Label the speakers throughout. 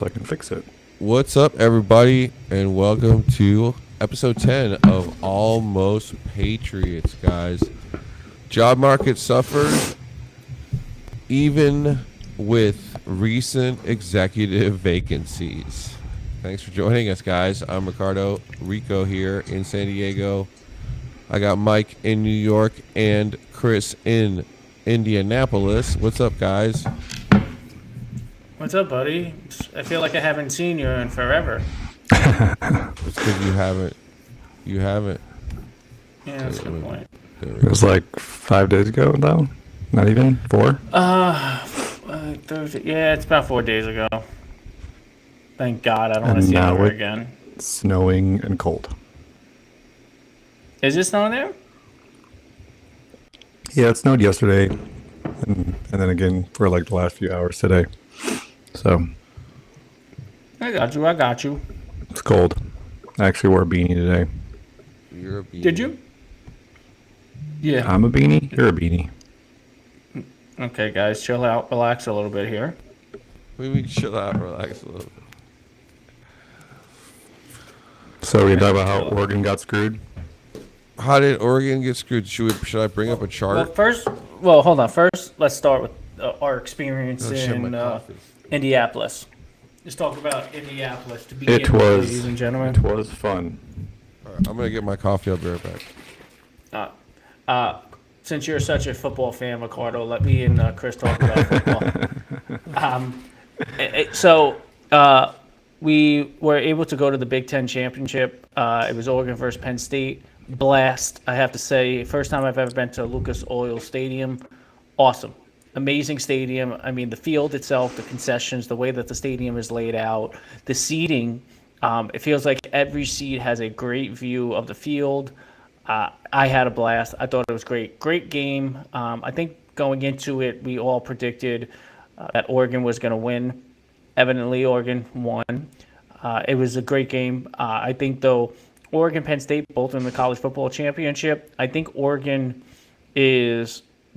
Speaker 1: I can fix it.
Speaker 2: What's up, everybody, and welcome to episode 10 of Almost Patriots, guys. Job market suffers even with recent executive vacancies. Thanks for joining us, guys. I'm Rico here in San Diego. I got Mike in New York and Chris in Indianapolis. What's up, guys?
Speaker 3: What's up, buddy? I feel like I haven't seen you in forever.
Speaker 2: It's because you haven't.
Speaker 3: Yeah, that's a good point.
Speaker 1: It was like 5 days ago, though. Not even 4.
Speaker 3: Thursday. Yeah, it's about 4 days ago. Thank God I don't want to see it ever again.
Speaker 1: Snowing and cold.
Speaker 3: Is it snowing there?
Speaker 1: Yeah, it snowed yesterday, and then again for like the last few hours today. So
Speaker 3: I got you.
Speaker 1: it's cold. I actually wore a beanie today.
Speaker 2: You're a beanie.
Speaker 3: Did you? Yeah.
Speaker 1: I'm a beanie. You're a beanie.
Speaker 3: Okay, guys, chill out, relax a little bit here.
Speaker 2: We chill out, relax a little bit.
Speaker 1: So we talk about how Oregon got screwed.
Speaker 2: How did Oregon get screwed? Should I bring up a chart?
Speaker 3: Hold on. First, let's start with our experience in Indianapolis. Let's talk about Indianapolis to begin with, ladies and gentlemen.
Speaker 1: It was fun.
Speaker 2: All right, I'm gonna get my coffee. I'll be right back.
Speaker 3: Since you're such a football fan, Ricardo, let me and Chris talk about football. We were able to go to the Big Ten Championship. It was Oregon versus Penn State. Blast, I have to say. First time I've ever been to Lucas Oil Stadium. Awesome. Amazing stadium. I mean, the field itself, the concessions, the way that the stadium is laid out, the seating. It feels like every seat has a great view of the field. I had a blast. I thought it was great. Great game. I think going into it, we all predicted that Oregon was going to win. Evidently, Oregon won. It was a great game. I think, though, Oregon, Penn State, both in the college football championship. I think Oregon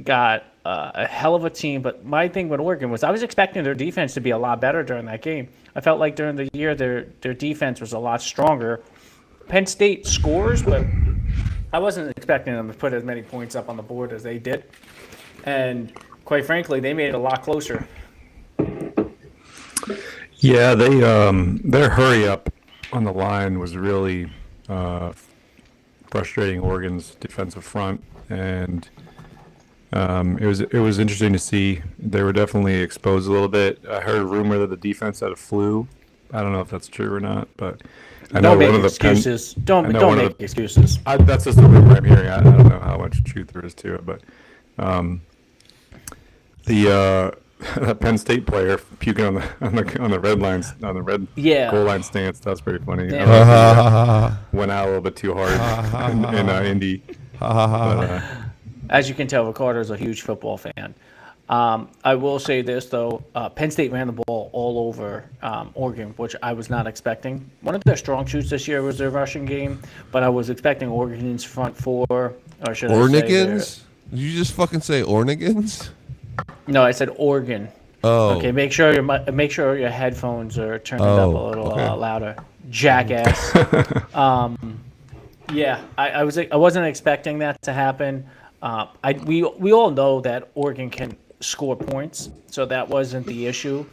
Speaker 3: got a hell of a team. But my thing with Oregon was I was expecting their defense to be a lot better during that game. I felt like during the year their defense was a lot stronger. Penn State scores, but I wasn't expecting them to put as many points up on the board as they did. And quite frankly, they made it a lot closer.
Speaker 1: Yeah, their hurry up on the line was really frustrating Oregon's defensive front, and it was interesting to see. They were definitely exposed a little bit. I heard a rumor that the defense had a flu. I don't know if that's true or not, but I know
Speaker 3: don't make excuses. Don't make excuses.
Speaker 1: That's just the rumor I'm hearing. I don't know how much truth there is to it, but that Penn State player puking on the red lines on the red goal line stance. That's pretty funny. Went out a little bit too hard in Indy.
Speaker 3: As you can tell, Ricardo's a huge football fan. I will say this, though. Penn State ran the ball all over Oregon, which I was not expecting. One of their strong suits this year was their rushing game, but I was expecting Oregon's front four, or should
Speaker 2: Ornigans?
Speaker 3: I say
Speaker 2: Did you just fucking say Ornigans?
Speaker 3: No, I said Oregon.
Speaker 2: Oh.
Speaker 3: Okay, make sure your headphones are turned up a little louder. Jackass. I wasn't expecting that to happen. We all know that Oregon can score points, so that wasn't the issue.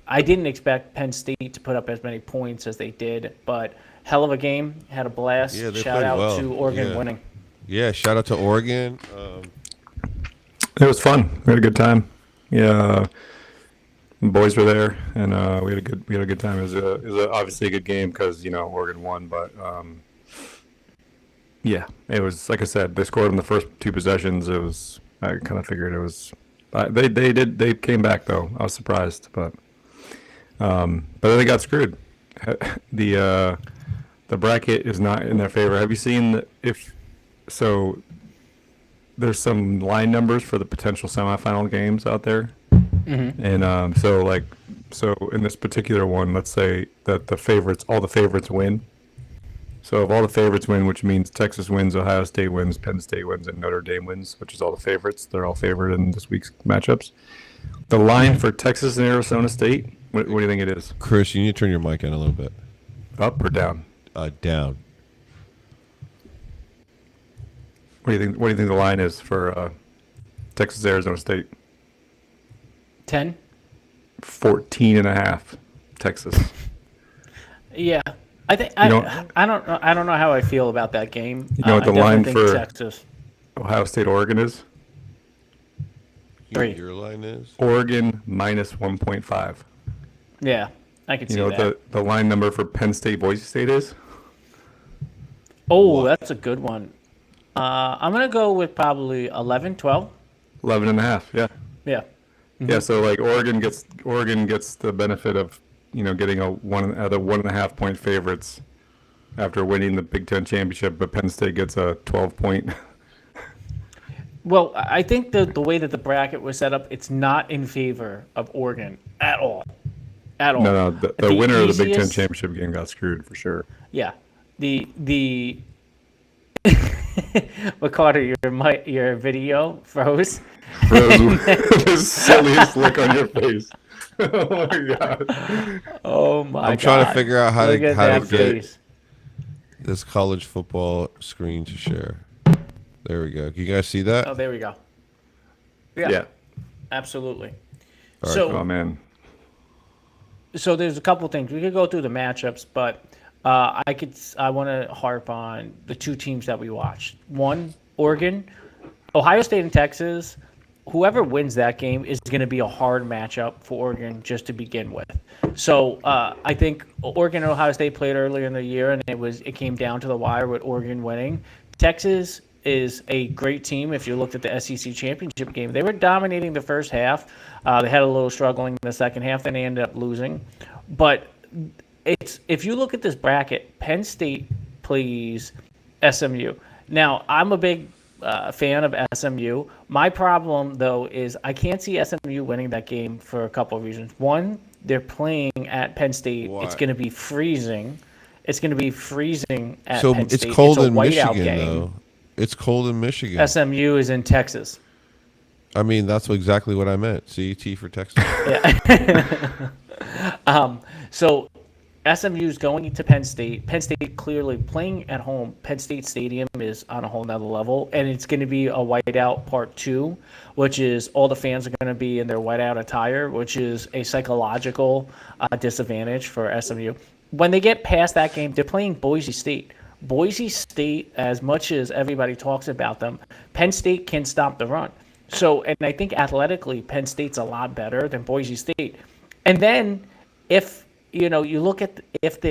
Speaker 3: I didn't expect Penn State to put up as many points as they did, but hell of a game. Had a blast.
Speaker 2: Yeah,
Speaker 3: shout out to Oregon winning.
Speaker 2: Yeah, shout out to Oregon.
Speaker 1: It was fun. We had a good time. Yeah, the boys were there, and we had a good time. It was obviously a good game because Oregon won, but yeah, it was like I said. They scored in the first 2 possessions. I kind of figured it was. They came back though. I was surprised, but then they got screwed. The bracket is not in their favor. Have you seen there's some line numbers for the potential semifinal games out there, and so in this particular one, let's say that all the favorites win. So if all the favorites win, which means Texas wins, Ohio State wins, Penn State wins, and Notre Dame wins, which is all the favorites. They're all favored in this week's matchups. The line for Texas and Arizona State. What do you think it is?
Speaker 2: Chris, you need to turn your mic in a little bit.
Speaker 1: Up or down?
Speaker 2: Down.
Speaker 1: What do you think? What do you think the line is for Texas Arizona State?
Speaker 3: 10.
Speaker 1: 14.5. Texas.
Speaker 3: Yeah, I think
Speaker 1: You
Speaker 3: I don't know. I don't know how I feel about that game.
Speaker 1: You know what the
Speaker 3: I definitely
Speaker 1: line
Speaker 3: think
Speaker 1: for-
Speaker 3: Texas.
Speaker 1: Ohio State, Oregon is?
Speaker 2: You know
Speaker 3: 3.
Speaker 2: what your line is?
Speaker 1: Oregon minus 1.5.
Speaker 3: Yeah, I can see
Speaker 1: You know
Speaker 3: that.
Speaker 1: what the line number for Penn State, Boise State is?
Speaker 3: Oh, that's a good one. I'm gonna go with probably 11, 12.
Speaker 1: 11.5. Yeah.
Speaker 3: Yeah.
Speaker 1: Yeah. So like Oregon gets the benefit of getting the 1.5 point favorites after winning the Big Ten championship, but Penn State gets a 12 point.
Speaker 3: Well, I think the way that the bracket was set up, it's not in favor of Oregon at all. At all.
Speaker 1: No, the winner of the Big Ten
Speaker 3: easiest-
Speaker 1: championship game got screwed for sure.
Speaker 3: Yeah. The Carter, your video froze.
Speaker 1: The silliest look on your face. Oh my god.
Speaker 3: Oh my god.
Speaker 2: I'm trying to figure out how
Speaker 3: Look
Speaker 2: to
Speaker 3: at
Speaker 2: how to
Speaker 3: that
Speaker 2: get
Speaker 3: face.
Speaker 2: this college football screen to share. There we go. Can you guys see that?
Speaker 3: Oh, there we go.
Speaker 1: Yeah.
Speaker 3: Absolutely.
Speaker 2: All right,
Speaker 3: So,
Speaker 1: Oh man.
Speaker 3: so there's a couple things we could go through the matchups, but I want to harp on the two teams that we watched. One, Oregon, Ohio State, and Texas. Whoever wins that game is going to be a hard matchup for Oregon just to begin with. So I think Oregon and Ohio State played earlier in the year, and it came down to the wire with Oregon winning. Texas is a great team. If you looked at the SEC championship game, they were dominating the first half. They had a little struggling in the second half, then they ended up losing. But if you look at this bracket, Penn State plays SMU. Now, I'm a big fan of SMU. My problem, though, is I can't see SMU winning that game for a couple of reasons. One, they're playing at Penn State.
Speaker 2: Why?
Speaker 3: It's going to be freezing. It's going to be freezing at
Speaker 2: So
Speaker 3: Penn
Speaker 2: it's
Speaker 3: State.
Speaker 2: cold
Speaker 3: a
Speaker 2: in
Speaker 3: whiteout
Speaker 2: Michigan,
Speaker 3: game.
Speaker 2: though. It's cold in Michigan.
Speaker 3: SMU is in Texas.
Speaker 2: I mean, that's exactly what I meant. CET for Texas.
Speaker 3: So SMU is going to Penn State. Penn State clearly playing at home. Penn State Stadium is on a whole nother level, and it's going to be a whiteout part 2, which is all the fans are going to be in their whiteout attire, which is a psychological disadvantage for SMU. When they get past that game, they're playing Boise State. Boise State, as much as everybody talks about them, Penn State can stop the run. So, and I think athletically, Penn State's a lot better than Boise State. And then, if you look at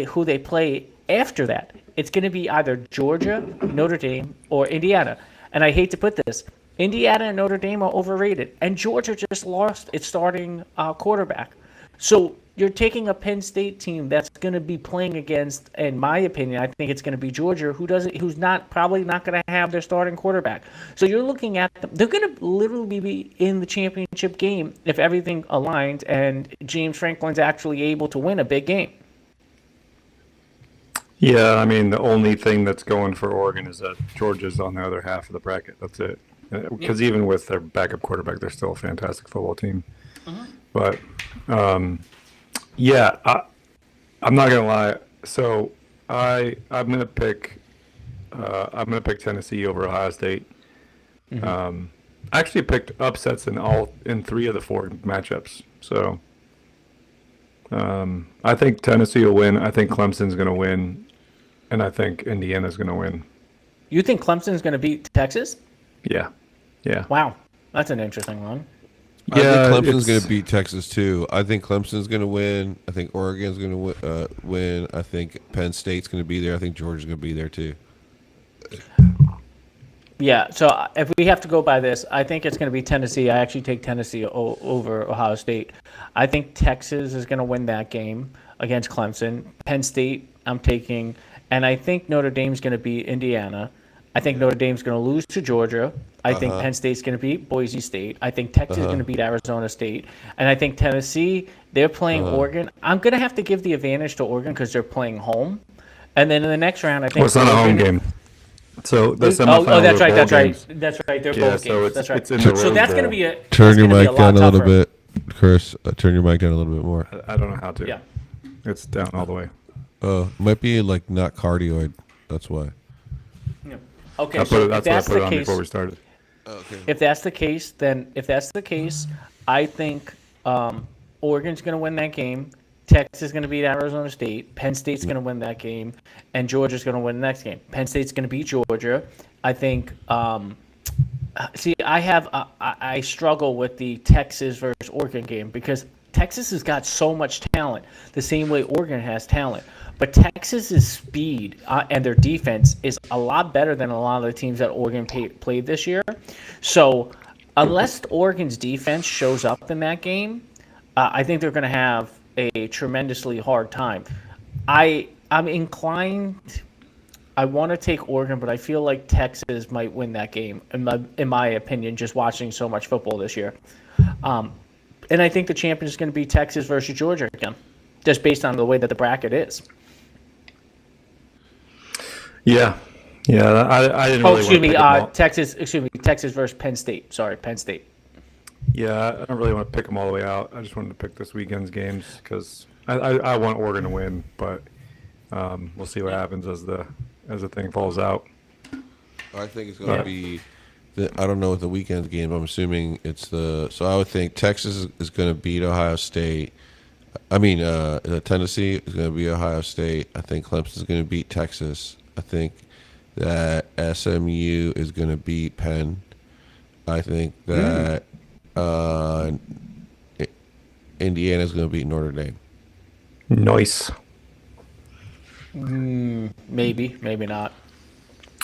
Speaker 3: who they play after that, it's going to be either Georgia, Notre Dame, or Indiana. And I hate to put this, Indiana and Notre Dame are overrated, and Georgia just lost its starting quarterback. So you're taking a Penn State team that's going to be playing against, in my opinion, I think it's going to be Georgia, who's probably not going to have their starting quarterback. So you're looking at them; they're going to literally be in the championship game if everything aligns and James Franklin's actually able to win a big game.
Speaker 1: Yeah, I mean the only thing that's going for Oregon is that Georgia's on the other half of the bracket. That's it. Because even with their backup quarterback, they're still a fantastic football team. But yeah, I'm not gonna lie. So I'm gonna pick Tennessee over Ohio State. I actually picked upsets in 3 of the 4 matchups. So I think Tennessee will win. I think Clemson's gonna win, and I think Indiana's gonna win.
Speaker 3: You think Clemson's going to beat Texas?
Speaker 1: Yeah.
Speaker 3: Wow, that's an interesting one.
Speaker 2: I think Clemson's
Speaker 1: it's-
Speaker 2: going to beat Texas too. I think Clemson's going to win. I think Oregon's going to win. I think Penn State's going to be there. I think Georgia's going to be there too.
Speaker 3: Yeah, so if we have to go by this, I think it's going to be Tennessee. I actually take Tennessee over Ohio State. I think Texas is going to win that game against Clemson. Penn State, I'm taking, and I think Notre Dame's going to beat Indiana. I think Notre Dame's going to lose to Georgia. I think Penn State's going to beat Boise State. I think Texas is going to beat Arizona State. And I think Tennessee, they're playing Oregon. I'm going to have to give the advantage to Oregon because they're playing home. And then in the next round, I think...
Speaker 1: Well, it's not a home game. So the semifinals
Speaker 3: Oh, that's
Speaker 1: are
Speaker 3: right,
Speaker 1: bowl
Speaker 3: that's
Speaker 1: games.
Speaker 3: right. That's right, they're
Speaker 1: Yeah,
Speaker 3: both
Speaker 1: so
Speaker 3: games.
Speaker 1: it's
Speaker 3: That's right.
Speaker 1: in the
Speaker 3: So
Speaker 1: road,
Speaker 3: that's going to
Speaker 1: though.
Speaker 3: be a...
Speaker 2: Turn
Speaker 3: that's
Speaker 2: your
Speaker 3: gonna be
Speaker 2: mic down a
Speaker 3: lot
Speaker 2: little
Speaker 3: tougher.
Speaker 2: bit. Chris, turn your mic down a little bit more.
Speaker 1: I don't know how to.
Speaker 3: Yeah.
Speaker 1: It's down all the way.
Speaker 2: Oh, might be like not cardioid. That's why.
Speaker 3: Yeah. Okay,
Speaker 1: That's
Speaker 3: so
Speaker 1: what I
Speaker 3: if that's
Speaker 1: put
Speaker 3: the
Speaker 1: it on
Speaker 3: case,
Speaker 1: before we started.
Speaker 2: Okay.
Speaker 3: if that's the case, then if that's the case, I think Oregon's going to win that game. Texas is going to beat Arizona State. Penn State's going to win that game, and Georgia's going to win the next game. Penn State's going to beat Georgia. I think. See, I struggle with the Texas versus Oregon game because Texas has got so much talent, the same way Oregon has talent. But Texas's speed and their defense is a lot better than a lot of the teams that Oregon played this year. So, unless Oregon's defense shows up in that game, I think they're going to have a tremendously hard time. I'm inclined. I want to take Oregon, but I feel like Texas might win that game, in my opinion, just watching so much football this year. And I think the champion is going to be Texas versus Georgia again, just based on the way that the bracket is.
Speaker 1: Yeah. I didn't.
Speaker 3: Oh,
Speaker 1: really
Speaker 3: excuse
Speaker 1: want to
Speaker 3: me,
Speaker 1: pick 'em all.
Speaker 3: Texas versus Penn State. Sorry, Penn State.
Speaker 1: Yeah, I don't really want to pick them all the way out. I just wanted to pick this weekend's games because I want Oregon to win, but we'll see what happens as the thing falls out.
Speaker 2: I think it's going to be. I don't know what the weekend's game. I'm assuming it's the. So I would think Texas is going to beat Ohio State. I mean, Tennessee is going to beat Ohio State. I think Clemson is going to beat Texas. I think that SMU is going to beat Penn. I think that Indiana is going to beat Notre Dame.
Speaker 1: Nice.
Speaker 3: Maybe, maybe not.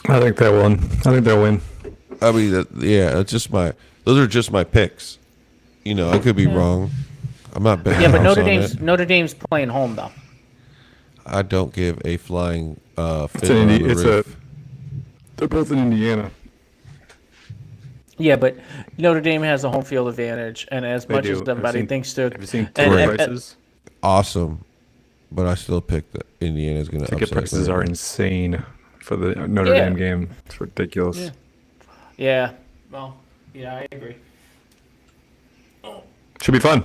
Speaker 1: I think they'll win.
Speaker 2: I mean, it's just my. Those are just my picks. You know, I could be wrong. I'm not betting.
Speaker 3: Yeah, but
Speaker 2: house on it.
Speaker 3: Notre Dame's playing home though.
Speaker 2: I don't give a flying fiddle on the roof.
Speaker 1: They're both in Indiana.
Speaker 3: Yeah, but Notre Dame has a home field advantage, and as
Speaker 1: They
Speaker 3: much
Speaker 1: do.
Speaker 3: as everybody thinks they're
Speaker 1: Have you seen
Speaker 3: and-
Speaker 1: ticket
Speaker 3: and-
Speaker 1: prices?
Speaker 2: Awesome, but I still pick that Indiana's going to
Speaker 1: Ticket
Speaker 2: upset.
Speaker 1: prices
Speaker 2: them.
Speaker 1: are insane for the Notre
Speaker 3: Yeah.
Speaker 1: Dame game. It's ridiculous.
Speaker 3: Yeah. Well, yeah, I agree.
Speaker 1: Should be fun.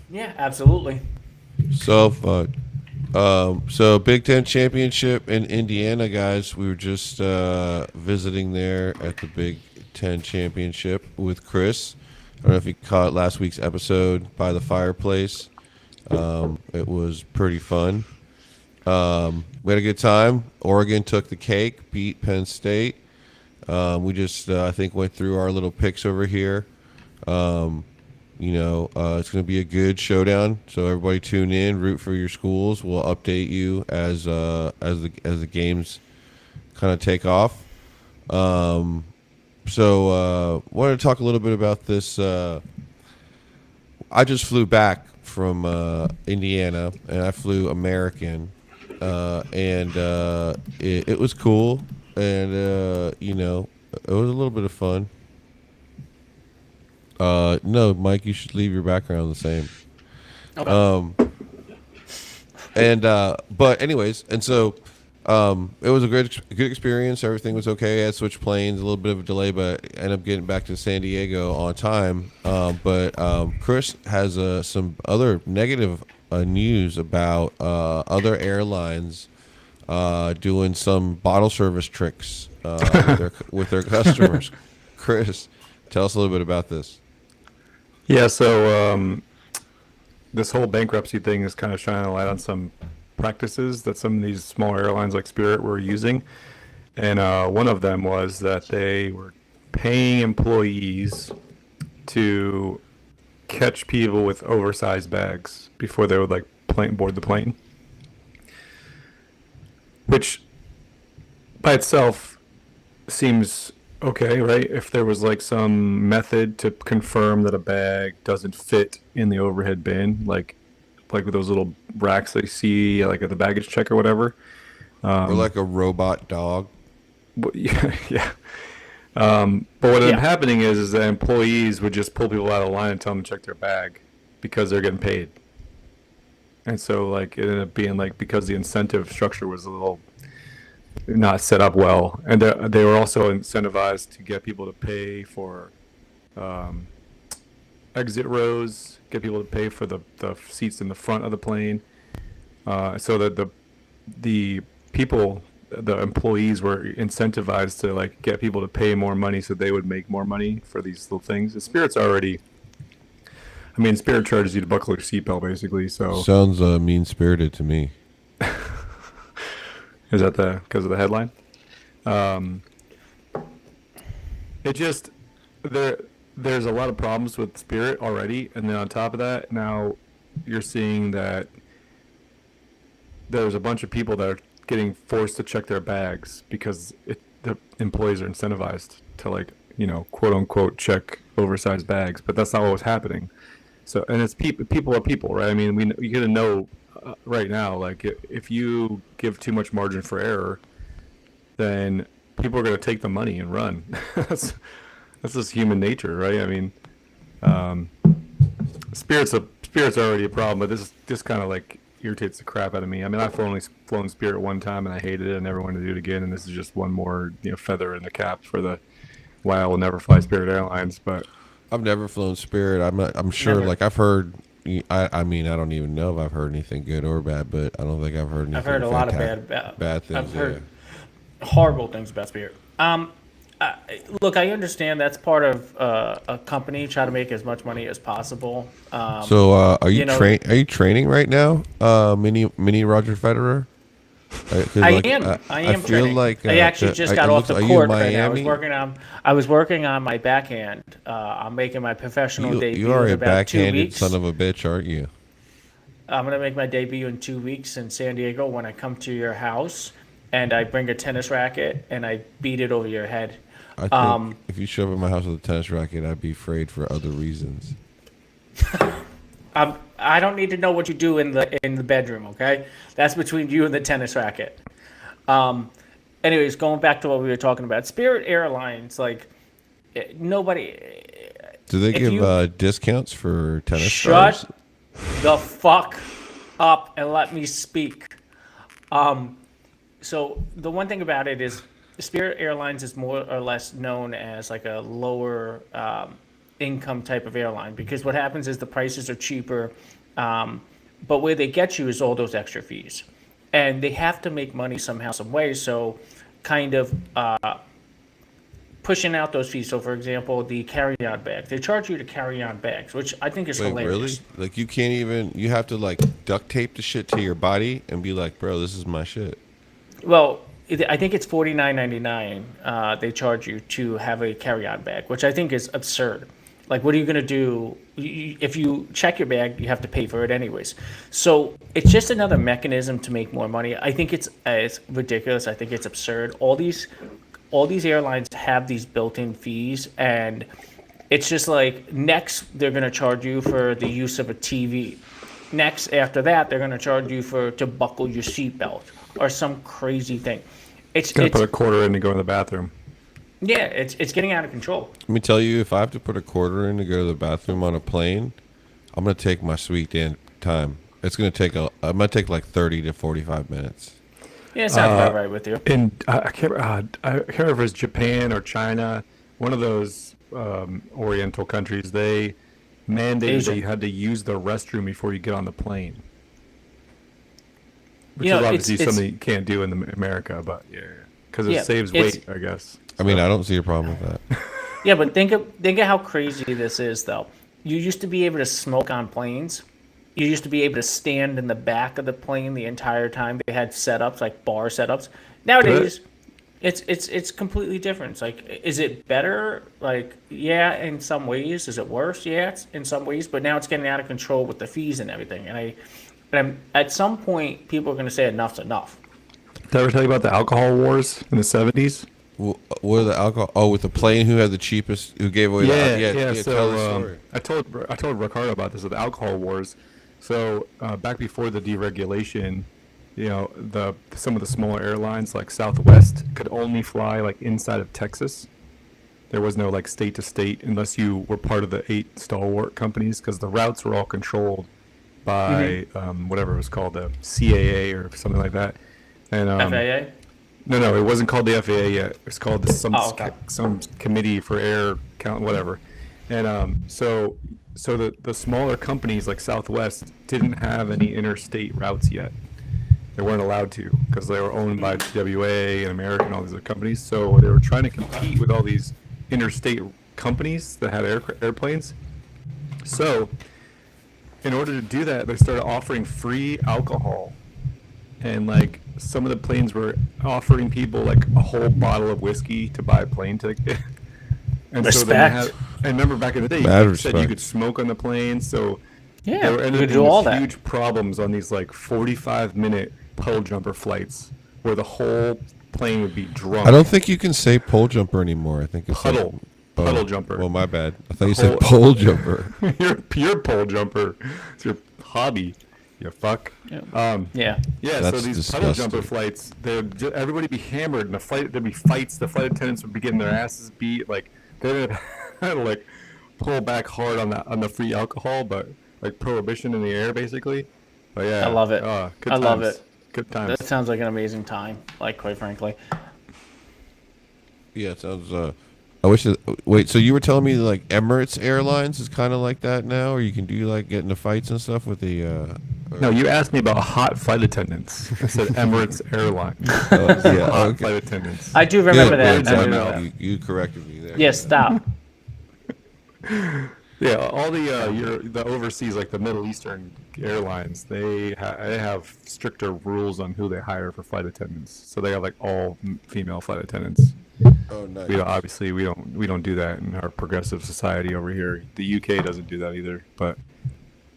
Speaker 3: Yeah, absolutely.
Speaker 2: So fun. So Big Ten Championship in Indiana, guys. We were just visiting there at the Big Ten Championship with Chris. I don't know if you caught last week's episode by the fireplace. It was pretty fun. We had a good time. Oregon took the cake, beat Penn State. We just, I think, went through our little picks over here. It's going to be a good showdown. So everybody tune in, root for your schools. We'll update you as the games kind of take off. Wanted to talk a little bit about this. I just flew back from Indiana, and I flew American, and it was cool, and it was a little bit of fun. No, Mike, you should leave your background the same.
Speaker 3: Okay.
Speaker 2: But anyways, and so it was a good experience. Everything was okay. I had switched planes, a little bit of a delay, but ended up getting back to San Diego on time. But Chris has some other negative news about other airlines doing some bottle service tricks with their customers. Chris, tell us a little bit about this.
Speaker 1: Yeah, so this whole bankruptcy thing is kind of shining a light on some practices that some of these smaller airlines like Spirit were using. And one of them was that they were paying employees to catch people with oversized bags before they would board the plane. Which by itself seems okay, right? If there was some method to confirm that a bag doesn't fit in the overhead bin, like with those little racks they see at the baggage check or whatever.
Speaker 2: Or like a robot dog.
Speaker 1: But, yeah. But what ended up happening is that employees would just pull people out of line and tell them to check their bag because they're getting paid. And so it ended up being because the incentive structure was a little not set up well, and they were also incentivized to get people to pay for exit rows, get people to pay for the seats in the front of the plane, so that the people, the employees were incentivized to like get people to pay more money so they would make more money for these little things. The Spirit's already, I mean, Spirit charges you to buckle your seatbelt basically. So
Speaker 2: Sounds mean spirited to me.
Speaker 1: is that because of the headline? It just there's a lot of problems with Spirit already, and then on top of that, now you're seeing that there's a bunch of people that are getting forced to check their bags because the employees are incentivized to, like, quote unquote check oversized bags, but that's not what was happening. So, and it's people are people, right? I mean, you gotta know right now, like, if you give too much margin for error, then people are gonna take the money and run. that's just human nature, right? I mean, Spirit's already a problem, but this kind of like irritates the crap out of me. I mean, I've only flown Spirit one time and I hated it. I never wanted to do it again, and this is just one more feather in the cap for the why I will never fly Spirit Airlines. But
Speaker 2: I've never flown Spirit. I'm sure.
Speaker 3: Never.
Speaker 2: Like I've heard. I mean, I don't even know if I've heard anything good or bad, but I don't think I've heard anything.
Speaker 3: I've heard a lot of
Speaker 2: bad things.
Speaker 3: I've heard horrible things about Spirit. Look, I understand that's part of a company trying to make as much money as possible.
Speaker 2: So, are you
Speaker 3: you
Speaker 2: Are you training right now, mini Roger Federer?
Speaker 3: I am
Speaker 2: feel
Speaker 3: training.
Speaker 2: like
Speaker 3: I actually just got off the
Speaker 2: are you
Speaker 3: court
Speaker 2: in
Speaker 3: right now.
Speaker 2: Miami?
Speaker 3: I was working on my backhand. I'm making my professional debut
Speaker 2: You are
Speaker 3: in
Speaker 2: a
Speaker 3: about 2
Speaker 2: backhanded
Speaker 3: weeks.
Speaker 2: son of a bitch, aren't you?
Speaker 3: I'm gonna make my debut in 2 weeks in San Diego when I come to your house and I bring a tennis racket and I beat it over your head.
Speaker 2: I think if you show up at my house with a tennis racket, I'd be afraid for other reasons.
Speaker 3: I don't need to know what you do in the bedroom, okay? That's between you and the tennis racket. Anyways, going back to what we were talking about, Spirit Airlines, like nobody.
Speaker 2: Do they
Speaker 3: if
Speaker 2: give
Speaker 3: you-
Speaker 2: discounts for tennis
Speaker 3: Shut
Speaker 2: stars?
Speaker 3: the fuck up and let me speak. So the one thing about it is Spirit Airlines is more or less known as like a lower income type of airline because what happens is the prices are cheaper, but where they get you is all those extra fees, and they have to make money somehow, some way. So, kind of pushing out those fees. So, for example, the carry-on bags, they charge you to carry on bags, which I think is
Speaker 2: Wait,
Speaker 3: hilarious.
Speaker 2: really? Like you can't even. You have to like duct tape the shit to your body and be like, bro, this is my shit.
Speaker 3: Well, I think it's $49.99. They charge you to have a carry-on bag, which I think is absurd. Like, what are you going to do? If you check your bag, you have to pay for it anyways. So it's just another mechanism to make more money. I think it's ridiculous. I think it's absurd. All these airlines have these built-in fees, and it's just like next they're going to charge you for the use of a TV. Next, after that, they're going to charge you to buckle your seatbelt or some crazy thing. It's
Speaker 1: put a quarter in to go in the bathroom.
Speaker 3: Yeah, it's getting out of control.
Speaker 2: Let me tell you, if I have to put a quarter in to go to the bathroom on a plane, I'm gonna take my sweet damn time. It's gonna take like 30 to 45 minutes.
Speaker 3: Yeah, it sounds about right with you.
Speaker 1: And I can't remember if it was Japan or China, one of those Oriental countries. They mandated
Speaker 3: Asia.
Speaker 1: that you had to use the restroom before you get on the plane, which
Speaker 3: You know,
Speaker 1: is obviously
Speaker 3: it's-
Speaker 1: something you can't do in America. But because it
Speaker 3: Yeah,
Speaker 1: saves
Speaker 3: it's-
Speaker 1: weight, I guess.
Speaker 2: I mean, I don't see a problem with that.
Speaker 3: Yeah, but think of how crazy this is, though. You used to be able to smoke on planes. You used to be able to stand in the back of the plane the entire time. They had setups like bar setups. Nowadays, it's completely different. It's like, is it better? Like, yeah, in some ways. Is it worse? Yeah, it's in some ways. But now it's getting out of control with the fees and everything. And at some point, people are going to say enough's enough.
Speaker 1: Did I ever tell you about the alcohol wars in the 70s?
Speaker 2: What are the alcohol? Oh, with the plane, who had the cheapest? Who gave away?
Speaker 1: Yeah.
Speaker 2: Tell the
Speaker 1: So
Speaker 2: story.
Speaker 1: I told Ricardo about this with the alcohol wars. So back before the deregulation, some of the smaller airlines like Southwest could only fly like inside of Texas. There was no like state to state unless you were part of the 8 stalwart companies, because the routes were all controlled by whatever it was called, the CAA or something like that. And
Speaker 3: FAA?
Speaker 1: No, it wasn't called the FAA yet. It's called some
Speaker 3: Oh, okay.
Speaker 1: some committee for air count, whatever. And so so the smaller companies like Southwest didn't have any interstate routes yet. They weren't allowed to because they were owned by TWA and American and all these other companies. So they were trying to compete with all these interstate companies that had airplanes. So in order to do that, they started offering free alcohol, and like some of the planes were offering people like a whole bottle of whiskey to buy a plane ticket. And so then they
Speaker 3: Respect.
Speaker 1: had, I remember back in the day,
Speaker 2: Mad
Speaker 1: you said you
Speaker 2: respect.
Speaker 1: could smoke on the plane. So
Speaker 3: Yeah,
Speaker 1: there
Speaker 3: you
Speaker 1: ended
Speaker 3: could
Speaker 1: up
Speaker 3: do
Speaker 1: being
Speaker 3: all
Speaker 1: these
Speaker 3: that.
Speaker 1: huge problems on these like 45-minute puddle jumper flights where the whole plane would be drunk.
Speaker 2: I don't think you can say pole jumper anymore. I think it's like,
Speaker 1: Puddle jumper.
Speaker 2: Well, my bad. I thought you
Speaker 1: whole-
Speaker 2: said pole jumper.
Speaker 1: You're a pure pole jumper. It's your hobby. You fuck.
Speaker 3: Yeah.
Speaker 1: Yeah,
Speaker 2: That's
Speaker 1: so these puddle
Speaker 2: disgusting.
Speaker 1: jumper flights, everybody be hammered, and there'd be fights. The flight attendants would be getting their asses beat. Like they had to like pull back hard on the free alcohol, but like prohibition in the air, basically. But yeah,
Speaker 3: I love it.
Speaker 1: Good
Speaker 3: I love
Speaker 1: times.
Speaker 3: it.
Speaker 1: Good times.
Speaker 3: That sounds like an amazing time. Like, quite frankly.
Speaker 2: Yeah, it sounds. I wish. Wait, so you were telling me like Emirates Airlines is kind of like that now, or you can do like get into fights and stuff with the.
Speaker 1: No, you asked me about hot flight attendants. I said Emirates Airlines.
Speaker 2: Yeah,
Speaker 1: Hot
Speaker 2: okay.
Speaker 1: flight attendants.
Speaker 3: I do remember
Speaker 2: Yeah,
Speaker 3: that.
Speaker 2: time
Speaker 3: I do
Speaker 2: out.
Speaker 3: remember that.
Speaker 2: You corrected me there.
Speaker 3: Yeah, stop.
Speaker 1: Yeah, all the overseas, like the Middle Eastern airlines, they have stricter rules on who they hire for flight attendants. So they have like all female flight attendants.
Speaker 2: Oh, nice.
Speaker 1: Obviously we don't do that in our progressive society over here. The UK doesn't do that either. But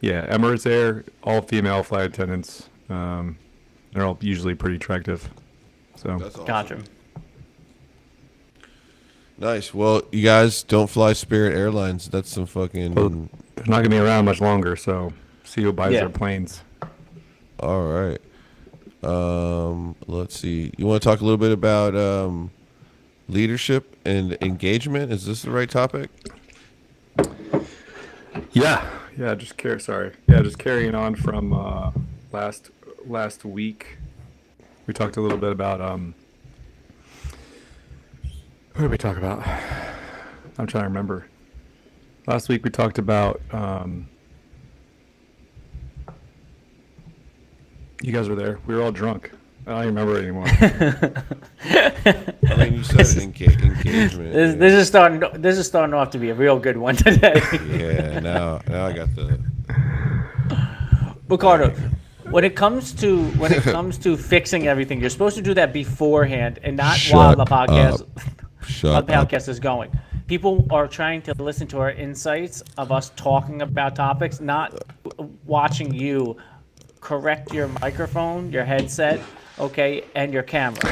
Speaker 1: yeah, Emirates Air, all female flight attendants. They're all usually pretty attractive. So
Speaker 2: That's awesome.
Speaker 3: Gotcha.
Speaker 2: Nice. Well, you guys don't fly Spirit Airlines. That's some fucking.
Speaker 1: Well, they're not gonna be around much longer. So see who buys
Speaker 3: Yeah.
Speaker 1: their planes.
Speaker 2: All right. Let's see. You want to talk a little bit about leadership and engagement? Is this the right topic?
Speaker 1: Yeah, just carrying on from last week. We talked a little bit about what did we talk about? I'm trying to remember. Last week we talked about you guys were there. We were all drunk. I don't even remember it anymore.
Speaker 2: I mean, you said engagement.
Speaker 3: This is starting off to be a real good one today.
Speaker 2: Yeah. Now I got the.
Speaker 3: Ricardo, when it comes to fixing everything, you're supposed to do that beforehand and not while the podcast while the podcast is going. People are trying to listen to our insights of us talking about topics, not watching you correct your microphone, your headset, okay, and your camera.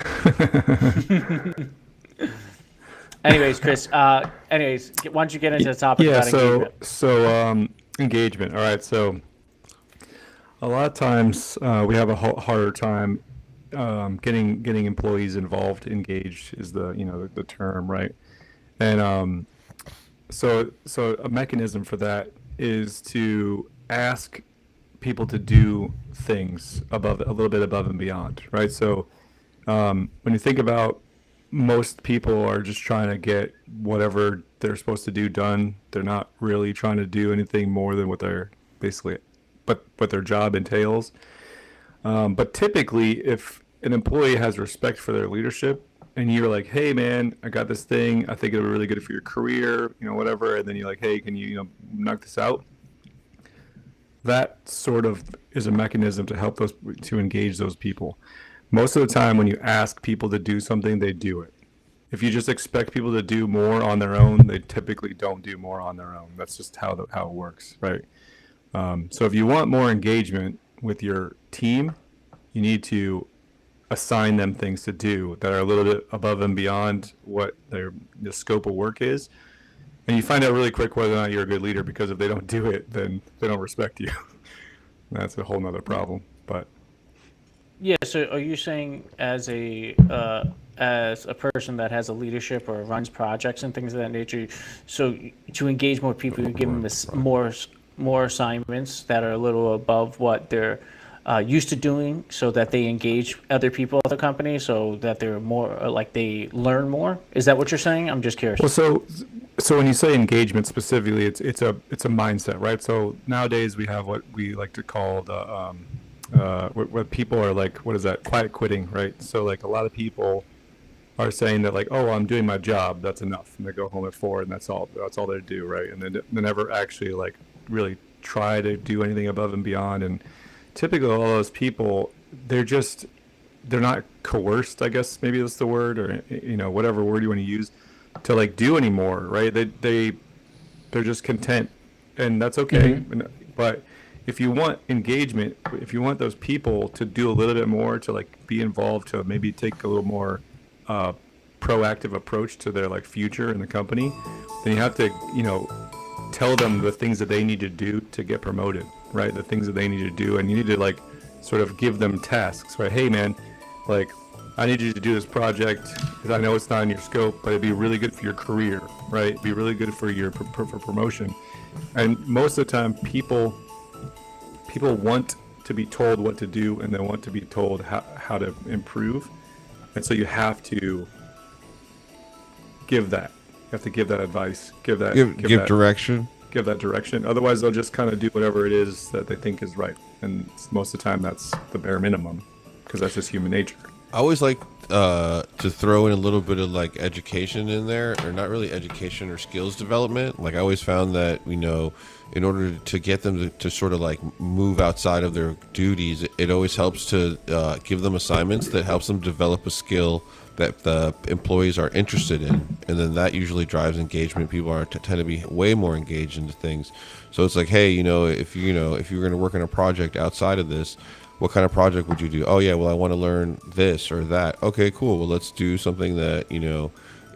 Speaker 3: Anyways, Chris. Why don't you get into the topic
Speaker 1: Yeah,
Speaker 3: about engagement?
Speaker 1: so engagement. All right, so a lot of times we have a harder time getting employees involved, engaged is the term, right? And so a mechanism for that is to ask people to do things a little bit above and beyond, right? So when you think about, most people are just trying to get whatever they're supposed to do done. They're not really trying to do anything more than what their job entails. But typically, if an employee has respect for their leadership, and you're like, "Hey, man, I got this thing. I think it'll be really good for your career, whatever," and then you're like, "Hey, can you, knock this out?" That sort of is a mechanism to help to engage those people. Most of the time, when you ask people to do something, they do it. If you just expect people to do more on their own, they typically don't do more on their own. That's just how it works, right? So if you want more engagement with your team, you need to assign them things to do that are a little bit above and beyond what the scope of work is. And you find out really quick whether or not you're a good leader, because if they don't do it, then they don't respect you. That's a whole nother problem. But
Speaker 3: Yeah. So, are you saying as a person that has a leadership or runs projects and things of that nature, so to engage more people, you give them more assignments that are a little above what they're used to doing, so that they engage other people at the company, so that they're more like they learn more? Is that what you're saying? I'm just curious.
Speaker 1: well, so So when you say engagement specifically, it's a mindset, right? So nowadays we have what we like to call the what people are like, what is that? Quiet quitting, right? So like a lot of people are saying that like, oh, I'm doing my job, that's enough, and they go home at 4, and that's all they do, right? And they never actually like really try to do anything above and beyond. And typically all those people, they're not coerced, I guess maybe that's the word, or whatever word you want to use, to like do anymore, right? They're just content, and that's okay. But if you want engagement, if you want those people to do a little bit more, to like be involved, to maybe take a little more proactive approach to their like future in the company, then you have to tell them the things that they need to do to get promoted, right? The things that they need to do, and you need to like sort of give them tasks, right? Hey man, like I need you to do this project because I know it's not in your scope, but it'd be really good for your career, right? It'd be really good for your for promotion. And most of the time, people want to be told what to do, and they want to be told how to improve. And so you have to give that. You have to give that advice. Give that
Speaker 2: direction.
Speaker 1: Give that direction. Otherwise, they'll just kind of do whatever it is that they think is right. And most of the time, that's the bare minimum, because that's just human nature.
Speaker 2: I always like to throw in a little bit of like education in there, or not really education or skills development. Like I always found that, in order to get them to sort of like move outside of their duties, it always helps to give them assignments that helps them develop a skill that the employees are interested in, and then that usually drives engagement. People tend to be way more engaged into things. So it's like, hey, if you're going to work on a project outside of this, what kind of project would you do? Oh yeah, well I want to learn this or that. Okay, cool. Well, let's do something that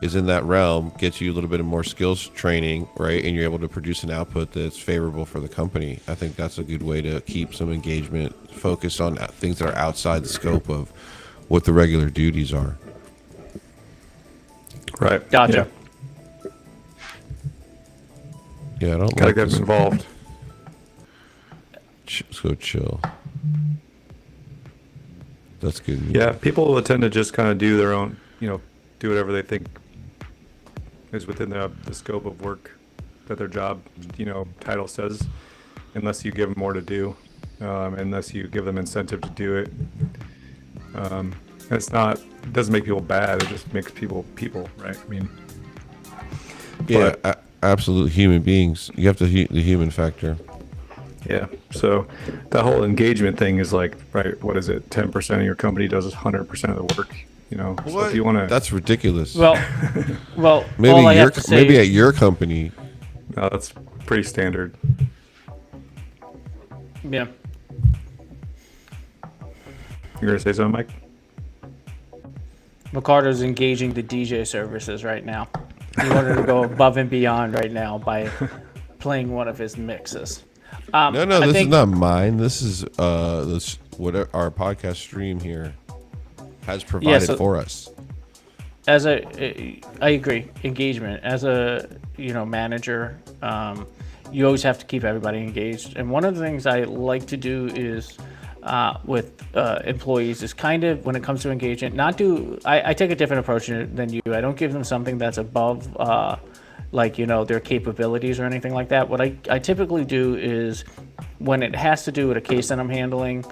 Speaker 2: is in that realm, gets you a little bit of more skills training, right? And you're able to produce an output that's favorable for the company. I think that's a good way to keep some engagement focused on things that are outside the scope of what the regular duties are.
Speaker 1: Right.
Speaker 3: Gotcha.
Speaker 2: Yeah, I don't
Speaker 1: Gotta
Speaker 2: like
Speaker 1: get
Speaker 2: this.
Speaker 1: involved.
Speaker 2: Let's go chill. That's good.
Speaker 1: Yeah, people will tend to just kind of do their own, do whatever they think is within the scope of work that their job, title says, unless you give them more to do, unless you give them incentive to do it. It doesn't make people bad. It just makes people, right? I mean,
Speaker 2: Yeah, absolute human beings. You have the human factor.
Speaker 1: yeah. So the whole engagement thing is like, right? What is it? 10% of your company does 100% of the work. So if you want to,
Speaker 2: That's ridiculous.
Speaker 3: Well,
Speaker 2: maybe
Speaker 3: all I have to say
Speaker 2: maybe at your company.
Speaker 1: no, that's pretty standard.
Speaker 3: yeah.
Speaker 1: You're gonna say something, Mike?
Speaker 3: Ricardo's engaging the DJ services right now. He wanted to go above and beyond right now by playing one of his mixes.
Speaker 2: No,
Speaker 3: I
Speaker 2: this is
Speaker 3: think-
Speaker 2: not mine. This is what our podcast stream here has provided for us.
Speaker 3: I agree. Engagement as a manager, you always have to keep everybody engaged. And one of the things I like to do is with employees is kind of, when it comes to engagement, I take a different approach than you. I don't give them something that's above their capabilities or anything like that. What I typically do is, when it has to do with a case that I'm handling,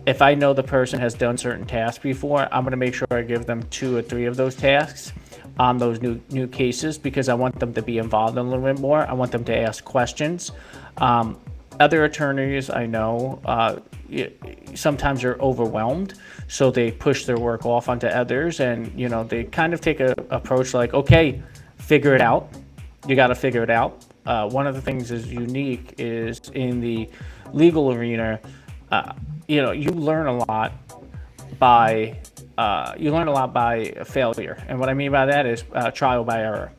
Speaker 3: if I know the person has done certain tasks before, I'm going to make sure I give them 2 or 3 of those tasks on those new cases, because I want them to be involved a little bit more. I want them to ask questions. Other attorneys I know sometimes are overwhelmed, so they push their work off onto others, and they kind of take a approach like, okay, figure it out. You got to figure it out. One of the things is unique is in the legal arena. You learn a lot by failure, and what I mean by that is trial by error.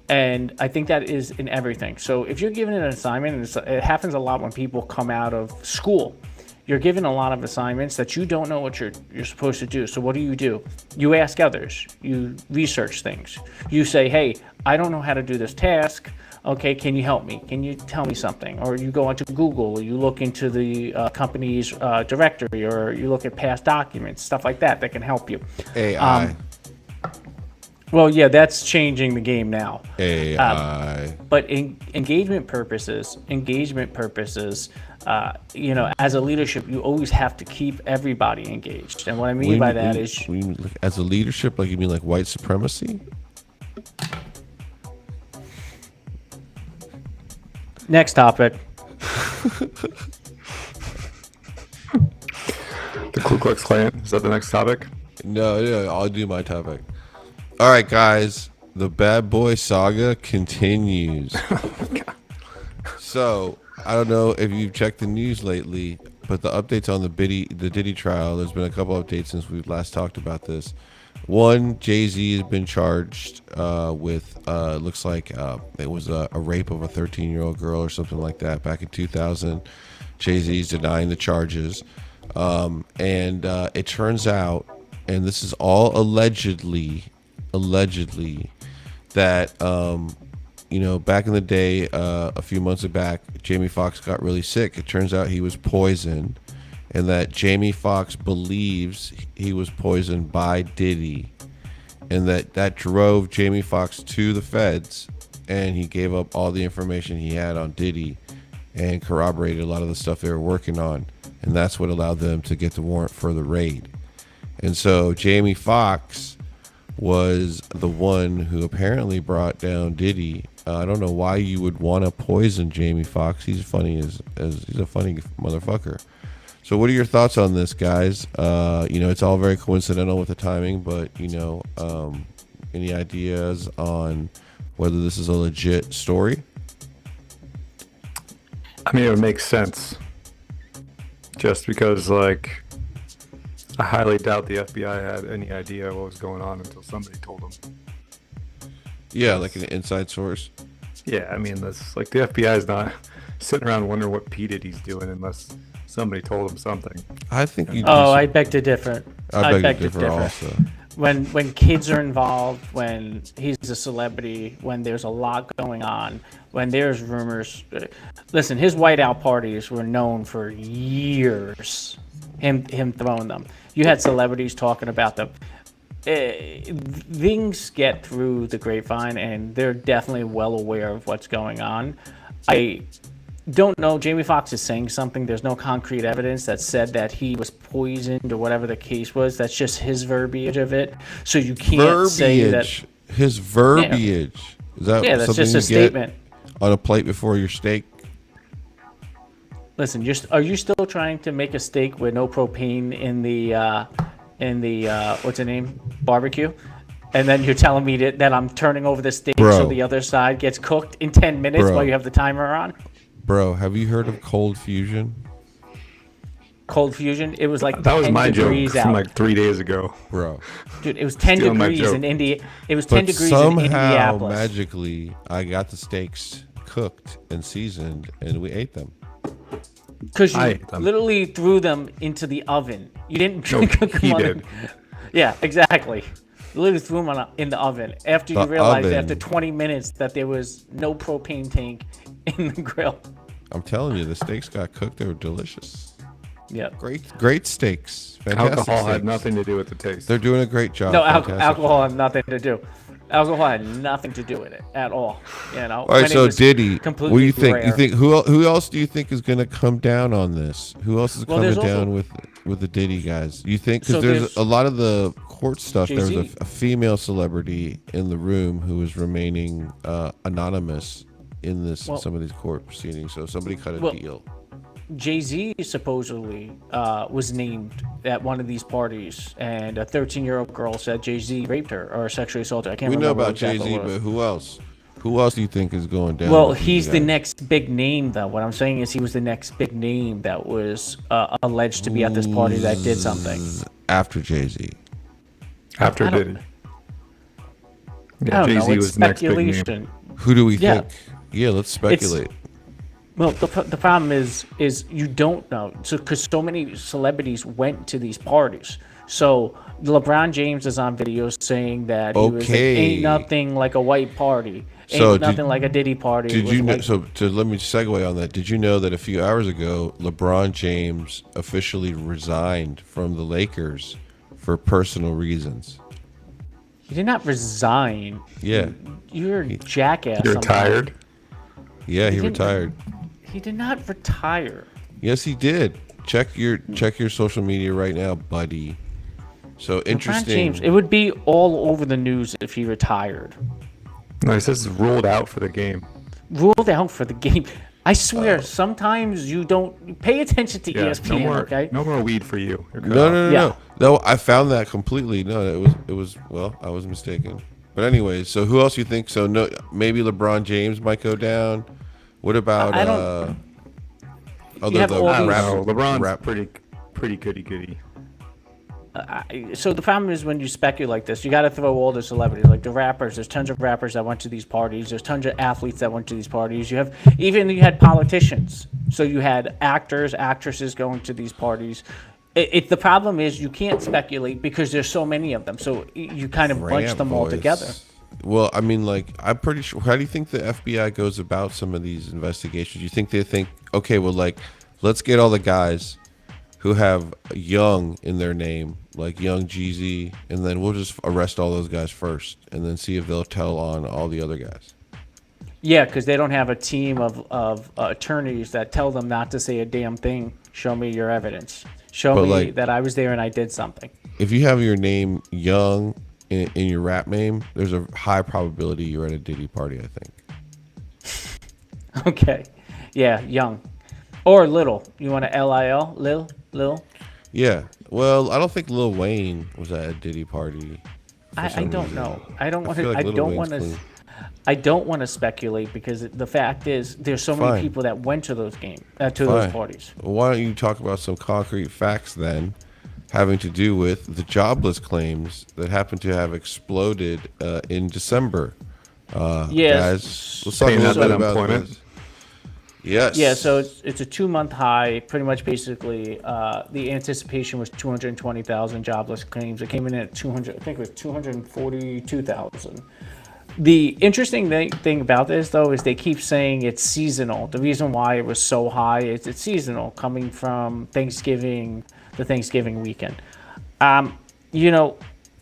Speaker 3: And I think that is in everything. So if you're given an assignment, and it happens a lot when people come out of school, you're given a lot of assignments that you don't know what you're supposed to do. So what do? You ask others. You research things. You say, hey, I don't know how to do this task. Okay, can you help me? Can you tell me something? Or you go onto Google, or you look into the company's directory, or you look at past documents, stuff like that can help you.
Speaker 2: AI.
Speaker 3: Well, yeah, that's changing the game now.
Speaker 2: AI.
Speaker 3: But engagement purposes, as a leadership, you always have to keep everybody engaged. And what I mean by that is,
Speaker 2: Like, as a leadership, like you mean like white supremacy?
Speaker 3: next topic.
Speaker 1: The Ku Klux Klan. Is that the next topic?
Speaker 2: No, I'll do my topic. All right, guys. The Bad Boy Saga continues. So, I don't know if you've checked the news lately, but the updates on the Diddy trial, there's been a couple updates since we last talked about this. One, Jay-Z has been charged with, looks like it was a rape of a 13-year-old girl or something like that back in 2000. Jay-Z's denying the charges. And it turns out, and this is all allegedly, that back in the day, a few months back, Jamie Foxx got really sick. It turns out he was poisoned, and that Jamie Foxx believes he was poisoned by Diddy, and that drove Jamie Foxx to the feds, and he gave up all the information he had on Diddy and corroborated a lot of the stuff they were working on, and that's what allowed them to get the warrant for the raid. And so Jamie Foxx was the one who apparently brought down Diddy. I don't know why you would want to poison Jamie Foxx. He's funny as he's a funny motherfucker. So what are your thoughts on this, guys? It's all very coincidental with the timing, but any ideas on whether this is a legit story?
Speaker 1: I mean, it would make sense. Just because, like, I highly doubt the FBI had any idea what was going on until somebody told them.
Speaker 2: Yeah, like an inside source.
Speaker 1: Yeah, I mean, that's like the FBI is not sitting around wondering what P. Diddy's doing unless somebody told him something.
Speaker 2: I think you.
Speaker 3: I beg to differ.
Speaker 2: I beg to differ also.
Speaker 3: When kids are involved, when he's a celebrity, when there's a lot going on, when there's rumors. Listen, his whiteout parties were known for years. Him throwing them. You had celebrities talking about them. Things get through the grapevine, and they're definitely well aware of what's going on. I don't know. Jamie Foxx is saying something. There's no concrete evidence that said that he was poisoned or whatever the case was. That's just his verbiage of it. So you can't say that.
Speaker 2: His verbiage. Is that
Speaker 3: that's
Speaker 2: something
Speaker 3: just a
Speaker 2: you
Speaker 3: statement.
Speaker 2: Get on a plate before your steak?
Speaker 3: Listen, are you still trying to make a steak with no propane in the what's the name, barbecue? And then you're telling me that I'm turning over the steak so the other side gets cooked in 10 minutes while you have the timer on?
Speaker 2: Bro, have you heard of cold fusion?
Speaker 3: Cold fusion? It was like
Speaker 1: that was
Speaker 3: 10
Speaker 1: my joke from
Speaker 3: out.
Speaker 1: like 3 days ago.
Speaker 2: Bro.
Speaker 3: Dude, it was 10 degrees in India. It was 10 degrees in
Speaker 2: somehow,
Speaker 3: Indianapolis.
Speaker 2: magically, I got the steaks cooked and seasoned, and we ate them.
Speaker 3: Because you literally threw them into the oven. You didn't cook them on
Speaker 1: did.
Speaker 3: Yeah, exactly. You literally threw them in the oven after you realized after 20 minutes that there was no propane tank in the grill.
Speaker 2: I'm telling you, the steaks got cooked. They were delicious.
Speaker 3: Yeah.
Speaker 2: Great steaks. Fantastic
Speaker 1: Alcohol
Speaker 2: steaks.
Speaker 1: had nothing to do with the taste.
Speaker 2: They're doing a great job.
Speaker 3: No, alcohol had nothing to do. Alcohol had nothing to do with it at all.
Speaker 2: All right, so Diddy, what do you think?
Speaker 3: Rare.
Speaker 2: You think who else do you think is going to come down on this? Who else is coming down with the Diddy guys? You think because there's a lot of the court stuff.
Speaker 3: Jay-Z.
Speaker 2: There's a female celebrity in the room who is remaining anonymous in some of these court proceedings. So somebody cut a deal.
Speaker 3: Jay-Z supposedly was named at one of these parties, and a 13-year-old girl said Jay-Z raped her or sexually assaulted her. I can't remember.
Speaker 2: We know about
Speaker 3: exactly
Speaker 2: Jay-Z, but who else? Who else do you think is going down?
Speaker 3: Well, he's the next big name, though. What I'm saying is he was the next big name that was alleged to be at this party that did something.
Speaker 2: After Jay-Z.
Speaker 1: After Diddy.
Speaker 3: Yeah,
Speaker 1: Jay-Z
Speaker 3: know. It's
Speaker 1: was the next big name.
Speaker 3: speculation.
Speaker 2: Who do we think? Yeah, let's speculate.
Speaker 3: Well, the problem is you don't know. So because so many celebrities went to these parties. So LeBron James is on video saying that he was like, ain't nothing like a white party. Ain't nothing like a Diddy party.
Speaker 2: Did you know? So let me segue on that. Did you know that a few hours ago, LeBron James officially resigned from the Lakers for personal reasons?
Speaker 3: He did not resign.
Speaker 2: Yeah.
Speaker 3: You're a jackass.
Speaker 1: You're
Speaker 3: somehow.
Speaker 1: tired.
Speaker 2: Yeah, he
Speaker 3: didn't-
Speaker 2: retired.
Speaker 3: He did not retire.
Speaker 2: Yes, he did. Check your social media right now, buddy. So
Speaker 3: LeBron
Speaker 2: interesting.
Speaker 3: James. It would be all over the news if he retired.
Speaker 1: No, he says ruled out for the game.
Speaker 3: Ruled out for the game. I swear, sometimes you don't pay attention to
Speaker 1: Yeah,
Speaker 3: ESPN. Okay.
Speaker 1: no more weed for you. You're cut
Speaker 2: No,
Speaker 1: off.
Speaker 2: no, no,
Speaker 3: Yeah.
Speaker 2: no. I found that completely. No, it was. Well, I was mistaken. But anyway, so who else you think? So no, maybe LeBron James might go down. What about?
Speaker 3: I don't-
Speaker 2: Other
Speaker 3: have all
Speaker 1: I don't
Speaker 3: these-
Speaker 1: know. LeBron's
Speaker 2: rap-
Speaker 1: pretty goody.
Speaker 3: So the problem is when you speculate like this, you got to throw all the celebrities, like the rappers. There's tons of rappers that went to these parties. There's tons of athletes that went to these parties. You had politicians. So you had actors, actresses going to these parties. The problem is you can't speculate because there's so many of them. So you kind of bunch
Speaker 2: Rant
Speaker 3: them all
Speaker 2: boys.
Speaker 3: together.
Speaker 2: Well, I mean, like, I'm pretty sure. How do you think the FBI goes about some of these investigations? You think they think, okay, well, like, let's get all the guys who have young in their name, like Young Jeezy, and then we'll just arrest all those guys first, and then see if they'll tell on all the other guys.
Speaker 3: Yeah, because they don't have a team of attorneys that tell them not to say a damn thing. Show me your evidence. Show
Speaker 2: But,
Speaker 3: me
Speaker 2: like-
Speaker 3: that I was there and I did something.
Speaker 2: If you have your name Young in your rap name, there's a high probability you're at a Diddy party, I think.
Speaker 3: Okay. Yeah, young. Or little. You want to LIL? Lil?
Speaker 2: Yeah. Well, I don't think Lil Wayne was at a Diddy party. for
Speaker 3: I
Speaker 2: some
Speaker 3: don't
Speaker 2: reason.
Speaker 3: know. I don't want
Speaker 2: feel
Speaker 3: to.
Speaker 2: like
Speaker 3: I
Speaker 2: Lil
Speaker 3: don't
Speaker 2: Wayne's
Speaker 3: want to.
Speaker 2: clean.
Speaker 3: I don't want to speculate because the fact is there's so
Speaker 2: Fine.
Speaker 3: many people that went to those those
Speaker 2: Fine.
Speaker 3: parties.
Speaker 2: Well, why don't you talk about some concrete facts then, having to do with the jobless claims that happen to have exploded in December?
Speaker 3: Yes.
Speaker 2: Guys, let's talk a
Speaker 1: Paying
Speaker 2: little
Speaker 1: out
Speaker 2: bit
Speaker 1: that
Speaker 2: about
Speaker 1: employment.
Speaker 2: this. Yes.
Speaker 3: Yeah, so it's a 2-month high. Pretty much, basically, the anticipation was 220,000 jobless claims. It came in at 200. I think it was 242,000. The interesting thing about this, though, is they keep saying it's seasonal. The reason why it was so high is it's seasonal, coming from Thanksgiving, the Thanksgiving weekend.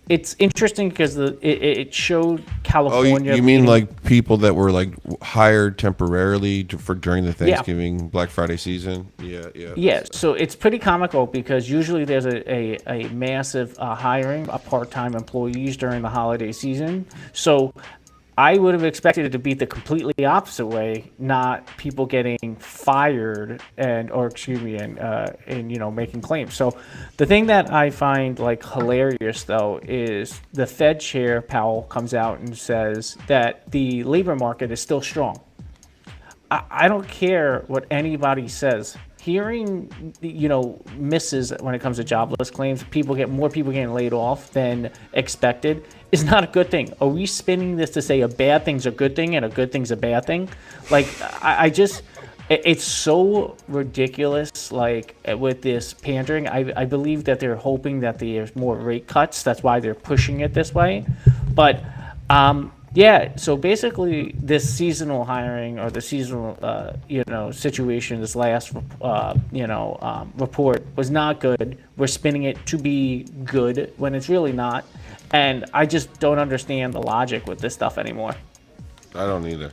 Speaker 3: It's interesting because it showed
Speaker 2: Oh,
Speaker 3: California.
Speaker 2: you mean
Speaker 3: leading-
Speaker 2: like people that were like hired temporarily for during the Thanksgiving Black Friday season? Yeah, yeah.
Speaker 3: Yeah, so it's pretty comical because usually there's a massive hiring of part-time employees during the holiday season. So I would have expected it to be the completely opposite way, not people getting fired and making claims. So the thing that I find like hilarious though is the Fed chair Powell comes out and says that the labor market is still strong. I don't care what anybody says. Hearing, misses when it comes to jobless claims, more people getting laid off than expected is not a good thing. Are we spinning this to say a bad thing's a good thing and a good thing's a bad thing? Like, it's so ridiculous, like, with this pandering. I believe that they're hoping that there's more rate cuts. That's why they're pushing it this way. But, yeah, so basically this seasonal hiring or the seasonal, situation, this last, report was not good. We're spinning it to be good when it's really not. And I just don't understand the logic with this stuff anymore.
Speaker 2: I don't either.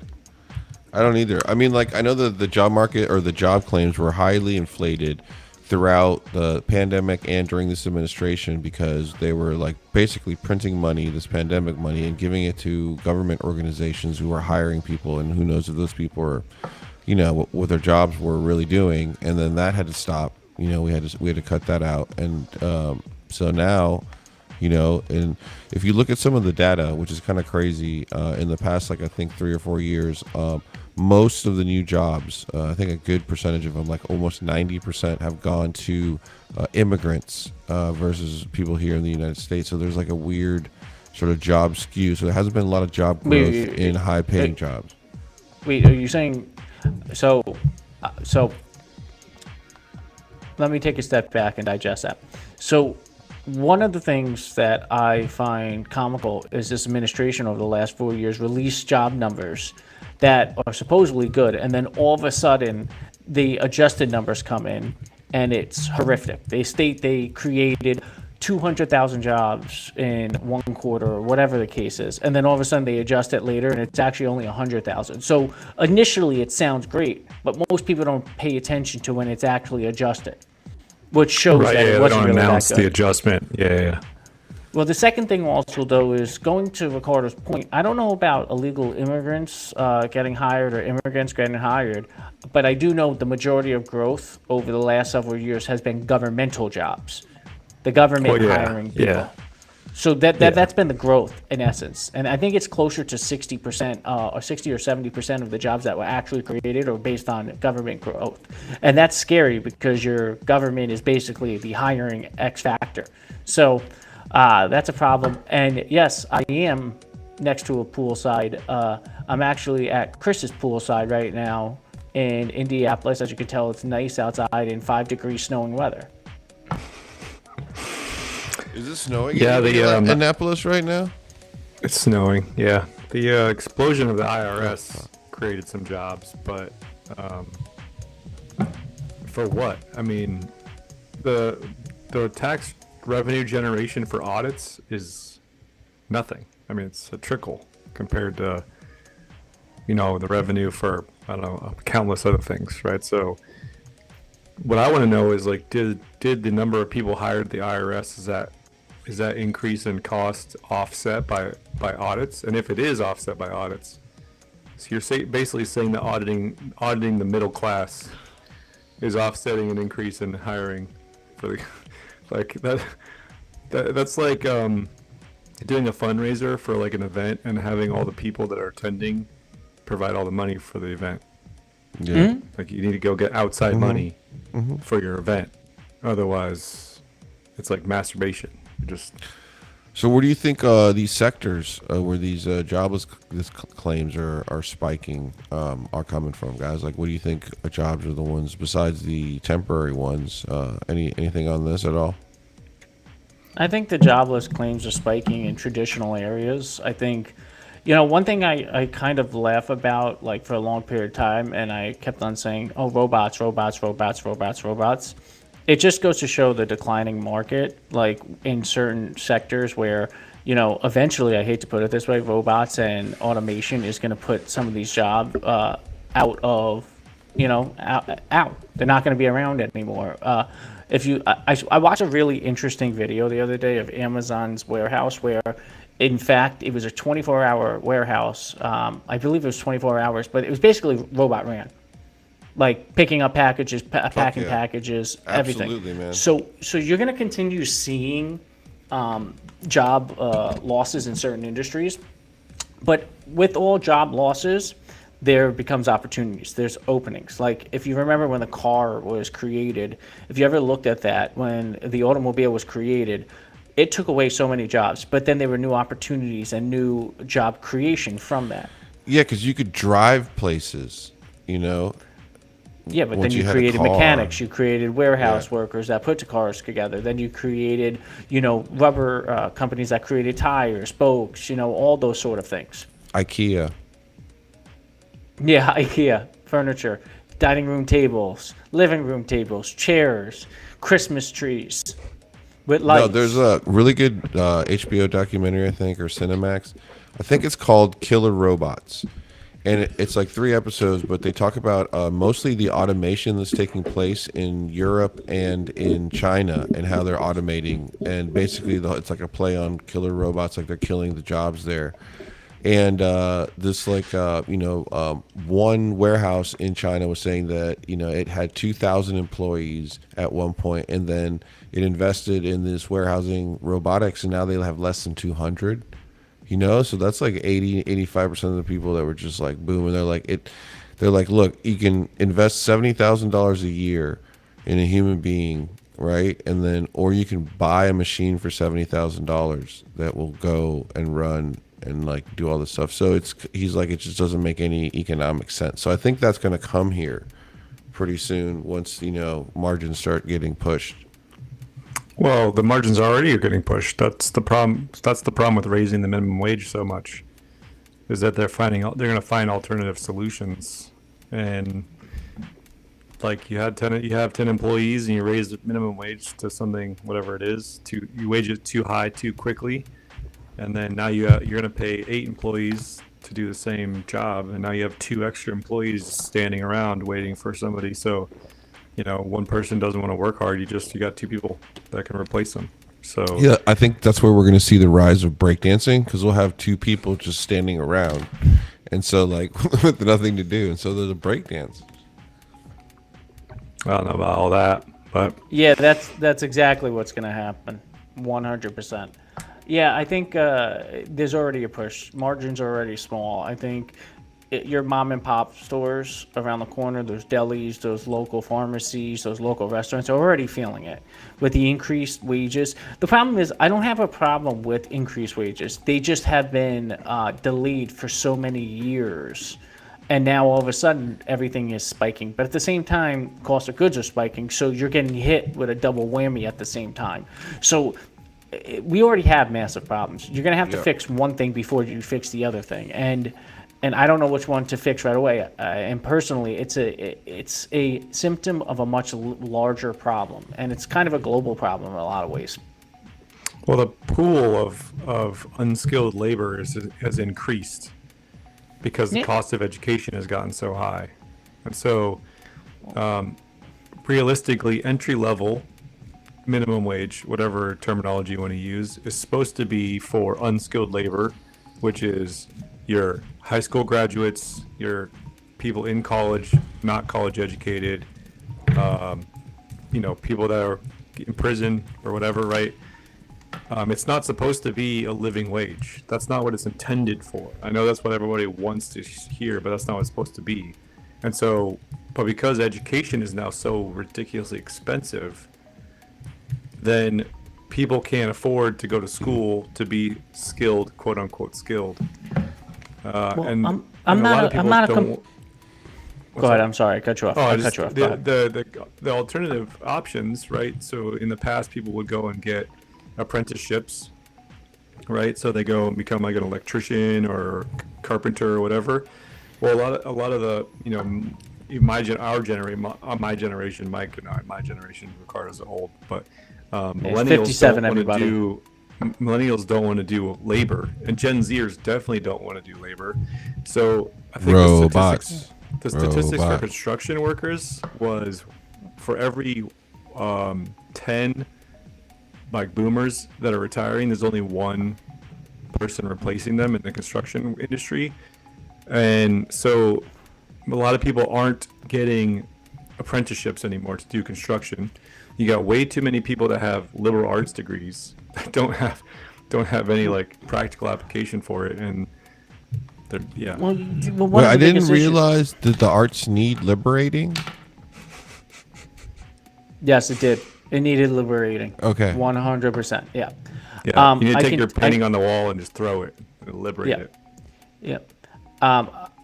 Speaker 2: I mean, like, I know that the job market or the job claims were highly inflated throughout the pandemic and during this administration because they were like basically printing money, this pandemic money, and giving it to government organizations who were hiring people, and who knows if those people are, what their jobs were really doing. And then that had to stop. We had to cut that out. And so now, and if you look at some of the data, which is kind of crazy, in the past, like I think 3 or 4 years, most of the new jobs, I think a good percentage of them, like almost 90%, have gone to immigrants versus people here in the United States. So there's like a weird sort of job skew. So there hasn't been a lot of job growth in high-paying jobs.
Speaker 3: Wait, are you saying so? Let me take a step back and digest that. So, one of the things that I find comical is this administration over the last 4 years released job numbers that are supposedly good, and then all of a sudden the adjusted numbers come in and it's horrific. They state they created 200,000 jobs in one quarter or whatever the case is. And then all of a sudden they adjust it later and it's actually only 100,000. So initially it sounds great, but most people don't pay attention to when it's actually adjusted, which shows
Speaker 1: Right,
Speaker 3: that
Speaker 1: yeah,
Speaker 3: it
Speaker 1: they
Speaker 3: wasn't
Speaker 1: don't
Speaker 3: really that
Speaker 1: announce
Speaker 3: good.
Speaker 1: the adjustment. Yeah.
Speaker 3: Well, the second thing also, though, is going to Ricardo's point. I don't know about illegal immigrants getting hired or immigrants getting hired, but I do know the majority of growth over the last several years has been governmental jobs, the government
Speaker 1: Well, yeah,
Speaker 3: hiring people.
Speaker 1: yeah.
Speaker 3: So
Speaker 1: Yeah.
Speaker 3: that's been the growth in essence, and I think it's closer to 60% or 60 or 70% of the jobs that were actually created are based on government growth, and that's scary because your government is basically the hiring X factor. So that's a problem. And yes, I am next to a poolside. I'm actually at Chris's poolside right now in Indianapolis. As you can tell, it's nice outside in 5-degree snowing weather.
Speaker 2: Is it snowing
Speaker 1: Yeah,
Speaker 2: in
Speaker 1: the,
Speaker 2: Annapolis right now?
Speaker 1: It's snowing. Yeah, the explosion of the IRS created some jobs, but for what? I mean, the tax revenue generation for audits is nothing. I mean, it's a trickle compared to the revenue for, I don't know, countless other things, right? So what I want to know is, like, did the number of people hired at the IRS, is that increase in cost offset by audits? And if it is offset by audits, so you're basically saying that auditing the middle class is offsetting an increase in hiring for the like that's like doing a fundraiser for like an event and having all the people that are attending provide all the money for the event.
Speaker 2: Yeah.
Speaker 1: Like, you need to go get outside money for your event, otherwise it's like masturbation. Just
Speaker 2: So where do you think these sectors where these jobless claims are spiking are coming from, guys? Like, what do you think jobs are the ones besides the temporary ones? Anything on this at all?
Speaker 3: I think the jobless claims are spiking in traditional areas. I think, one thing I kind of laugh about, like, for a long period of time, and I kept on saying, oh, robots, robots, robots, robots, robots. It just goes to show the declining market, like in certain sectors where, eventually, I hate to put it this way, robots and automation is going to put some of these jobs out of, out. They're not going to be around anymore. I watched a really interesting video the other day of Amazon's warehouse where, in fact, it was a 24-hour warehouse. I believe it was 24 hours, but it was basically robot ran. Like picking up packages, packing packages, everything.
Speaker 2: Absolutely, man.
Speaker 3: So you're going to continue seeing job losses in certain industries, but with all job losses, there becomes opportunities. There's openings. Like, if you remember when the car was created, if you ever looked at that, when the automobile was created, it took away so many jobs, but then there were new opportunities and new job creation from that.
Speaker 2: Yeah, because you could drive places,
Speaker 3: Yeah, but
Speaker 2: Once
Speaker 3: then
Speaker 2: you
Speaker 3: you
Speaker 2: had a
Speaker 3: created
Speaker 2: car.
Speaker 3: mechanics, you created warehouse
Speaker 2: Yeah.
Speaker 3: workers that put the cars together. Then you created, rubber companies that created tires, spokes, all those sort of things.
Speaker 2: IKEA.
Speaker 3: Yeah, IKEA, furniture, dining room tables, living room tables, chairs, Christmas trees with lights.
Speaker 2: No, there's a really good HBO documentary, I think, or Cinemax. I think it's called Killer Robots. And it's like 3 episodes, but they talk about mostly the automation that's taking place in Europe and in China and how they're automating. And basically, it's like a play on killer robots, like they're killing the jobs there. And this, like, one warehouse in China was saying that, it had 2,000 employees at one point, and then it invested in this warehousing robotics, and now they have less than 200. So that's like 85% of the people that were just like, boom. And they're like, look, you can invest $70,000 a year in a human being, right? And then, or you can buy a machine for $70,000 that will go and run and like do all this stuff. So he's like, it just doesn't make any economic sense. So I think that's going to come here pretty soon once, margins start getting pushed.
Speaker 1: Well, the margins already are getting pushed. That's the problem. That's the problem with raising the minimum wage so much, is that they're going to find alternative solutions, and like you have 10 employees and you raise the minimum wage to something, whatever it is, you wage it too high too quickly, and then now you're going to pay 8 employees to do the same job, and now you have 2 extra employees standing around waiting for somebody. So, one person doesn't want to work hard. You got 2 people that can replace them. So
Speaker 2: Yeah, I think that's where we're going to see the rise of breakdancing, because we'll have 2 people just standing around, and so like with nothing to do, and so there's a breakdance.
Speaker 1: I don't know about all that, but
Speaker 3: Yeah, that's exactly what's going to happen. 100%. Yeah, I think there's already a push. Margins are already small. I think your mom and pop stores around the corner, those delis, those local pharmacies, those local restaurants are already feeling it with the increased wages. The problem is, I don't have a problem with increased wages. They just have been delayed for so many years. And now all of a sudden everything is spiking. But at the same time, cost of goods are spiking. So you're getting hit with a double whammy at the same time. So we already have massive problems. You're going to have to fix one thing before you fix the other thing. And I don't know which one to fix right away. And personally, it's a symptom of a much larger problem. And it's kind of a global problem in a lot of ways.
Speaker 1: well, the pool of unskilled labor has increased because the cost of education has gotten so high. And so realistically, entry level minimum wage, whatever terminology you want to use, is supposed to be for unskilled labor, which is your high school graduates, your people in college, not college educated, people that are in prison or whatever, right? It's not supposed to be a living wage. That's not what it's intended for. I know that's what everybody wants to hear, but that's not what it's supposed to be. And so, but because education is now so ridiculously expensive, then people can't afford to go to school to be skilled, quote unquote skilled.
Speaker 3: I'm not Go ahead. I'm sorry. I cut you off. Cut you off. Go ahead.
Speaker 1: The alternative options, right? So in the past, people would go and get apprenticeships, right? So they go and become like an electrician or carpenter or whatever. Well, a lot of the my generation, Ricardo's old, but millennials don't want to do labor, and Gen Zers definitely don't want to do labor. So I think the statistics for construction workers was for every 10 like boomers that are retiring, there's only 1 person replacing them in the construction industry. And so a lot of people aren't getting apprenticeships anymore to do construction. You got way too many people that have liberal arts degrees that don't have any like practical application for it, and they're
Speaker 2: Well, I didn't realize that the arts need liberating.
Speaker 3: Yes, it did. It needed liberating.
Speaker 2: Okay.
Speaker 3: 100%. Yeah.
Speaker 1: Yeah. You need to take your painting on the wall and just throw it and liberate it.
Speaker 3: Yeah.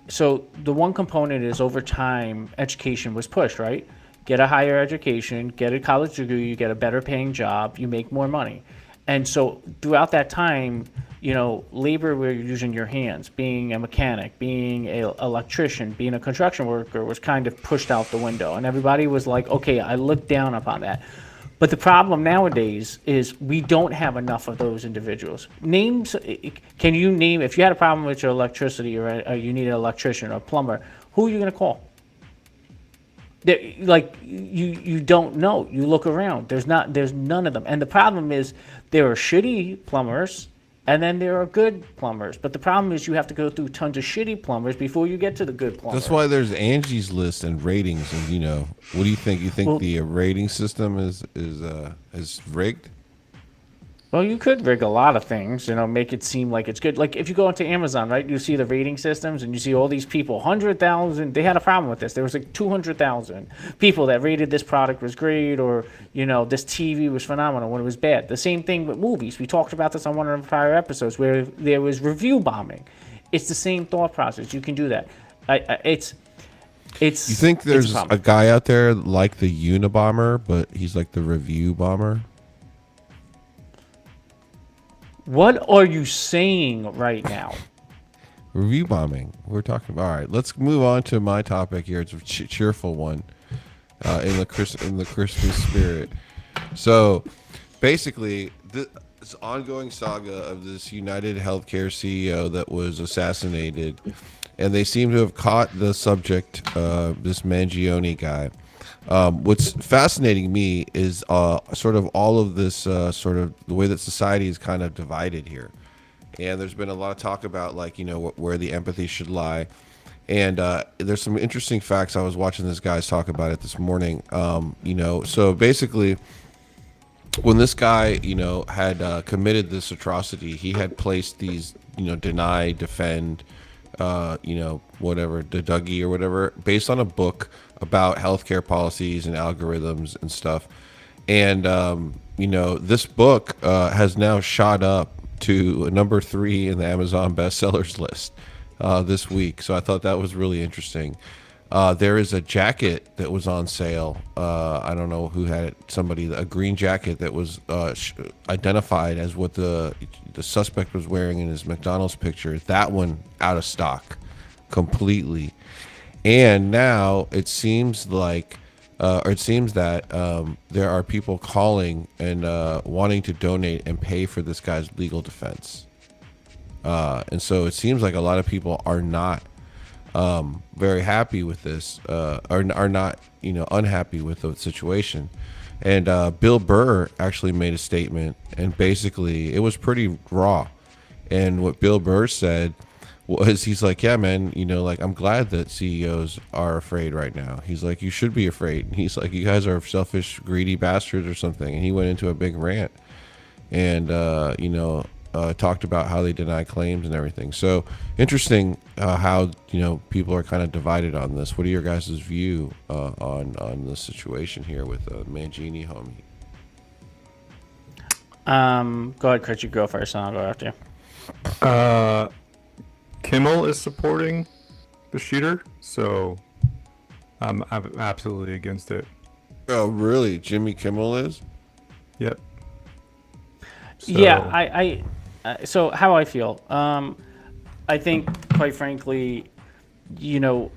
Speaker 3: So the one component is over time, education was pushed, right? Get a higher education, get a college degree, you get a better paying job, you make more money. And so throughout that time, labor where you're using your hands, being a mechanic, being an electrician, being a construction worker was kind of pushed out the window. And everybody was like, okay, I look down upon that. But the problem nowadays is we don't have enough of those individuals. Can you name, if you had a problem with your electricity or you need an electrician or a plumber, who are you going to call? You don't know. You look around. There's none of them. And the problem is there are shitty plumbers and then there are good plumbers. But the problem is you have to go through tons of shitty plumbers before you get to the good plumber.
Speaker 2: That's why there's Angie's List and ratings. And what do you think? You think the rating system is rigged?
Speaker 3: Well, you could rig a lot of things, make it seem like it's good. Like if you go into Amazon, right, you see the rating systems and you see all these people, 100,000. They had a problem with this. There was like 200,000 people that rated this product was great, or this TV was phenomenal when it was bad. The same thing with movies. We talked about this on one of the prior episodes where there was review bombing. It's the same thought process. You can do that. It's.
Speaker 2: You think there's a guy out there like the Unabomber, but he's like the review bomber?
Speaker 3: What are you saying right now?
Speaker 2: Review bombing. We're talking about. All right, let's move on to my topic here. It's a cheerful one. in the Christmas spirit. So basically, this ongoing saga of this United Healthcare CEO that was assassinated, and they seem to have caught the subject, this Mangione guy. What's fascinating me is sort of all of this, sort of the way that society is kind of divided here. And there's been a lot of talk about, like, where the empathy should lie. And there's some interesting facts. I was watching this guys talk about it this morning. So basically, when this guy, had committed this atrocity, he had placed these, deny, defend, whatever, the Dougie or whatever, based on a book about healthcare policies and algorithms and stuff. And, this book has now shot up to number 3 in the Amazon bestsellers list this week. So I thought that was really interesting. There is a jacket that was on sale. I don't know who had it. A green jacket that was identified as what the suspect was wearing in his McDonald's picture. That one out of stock completely. And now it seems like, or it seems that there are people calling and wanting to donate and pay for this guy's legal defense. And so it seems like a lot of people are not very happy with this, are not, unhappy with the situation. And Bill Burr actually made a statement, and basically it was pretty raw. And what Bill Burr said was, he's like, yeah, man, like, I'm glad that CEOs are afraid right now. He's like, you should be afraid. And he's like, you guys are selfish, greedy bastards or something. And he went into a big rant and, talked about how they deny claims and everything. So interesting how, people are kind of divided on this. What are your guys' view on the situation here with Mangini, homie?
Speaker 3: Go ahead, Chris. You go first, and I'll go after you.
Speaker 1: Kimmel is supporting the shooter, so I'm absolutely against it.
Speaker 2: Oh, really? Jimmy Kimmel is?
Speaker 1: Yep. So,
Speaker 3: Yeah, so how I feel. I think, quite frankly, you don't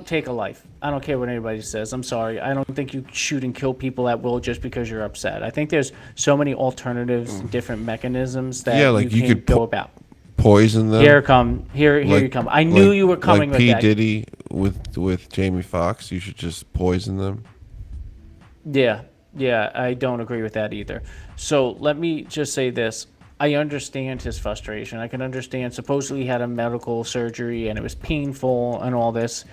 Speaker 3: take a life. I don't care what anybody says. I'm sorry. I don't think you shoot and kill people at will just because you're upset. I think there's so many alternatives, different mechanisms that you could go about.
Speaker 2: Poison them.
Speaker 3: Here you come. I knew you were coming
Speaker 2: like
Speaker 3: with
Speaker 2: P.
Speaker 3: that.
Speaker 2: Diddy with Jamie Foxx. You should just poison them.
Speaker 3: Yeah, I don't agree with that either. So let me just say this. I understand his frustration. I can understand. Supposedly he had a medical surgery and it was painful and all this.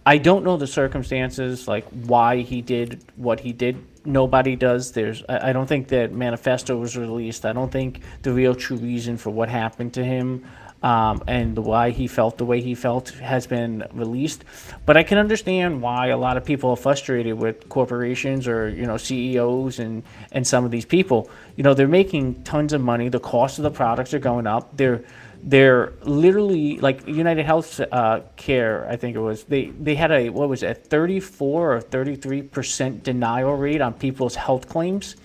Speaker 3: I don't know the circumstances, like why he did what he did. Nobody does. I don't think that manifesto was released. I don't think the real true reason for what happened to him and why he felt the way he felt has been released. But I can understand why a lot of people are frustrated with corporations or CEOs and some of these people. They're making tons of money. The cost of the products are going up. They're literally, like United Health Care, I think it was, they had a 34 or 33% denial rate on people's health claims.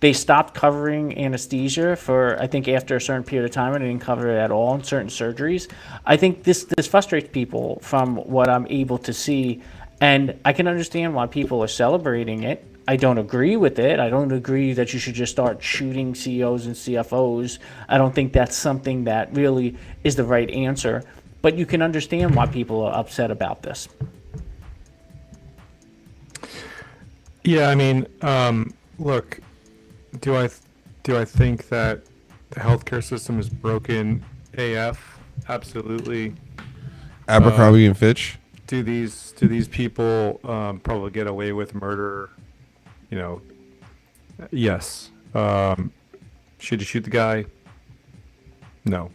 Speaker 3: They stopped covering anesthesia for, I think, after a certain period of time, and they didn't cover it at all in certain surgeries. I think this frustrates people from what I'm able to see, and I can understand why people are celebrating it. I don't agree with it. I don't agree that you should just start shooting CEOs and CFOs. I don't think that's something that really is the right answer. But you can understand why people are upset about this.
Speaker 1: yeah, I mean, look, do I think that the healthcare system is broken AF? Absolutely.
Speaker 2: Abercrombie and Fitch.
Speaker 1: Do these people probably get away with murder? Yes. Should you shoot the guy? No.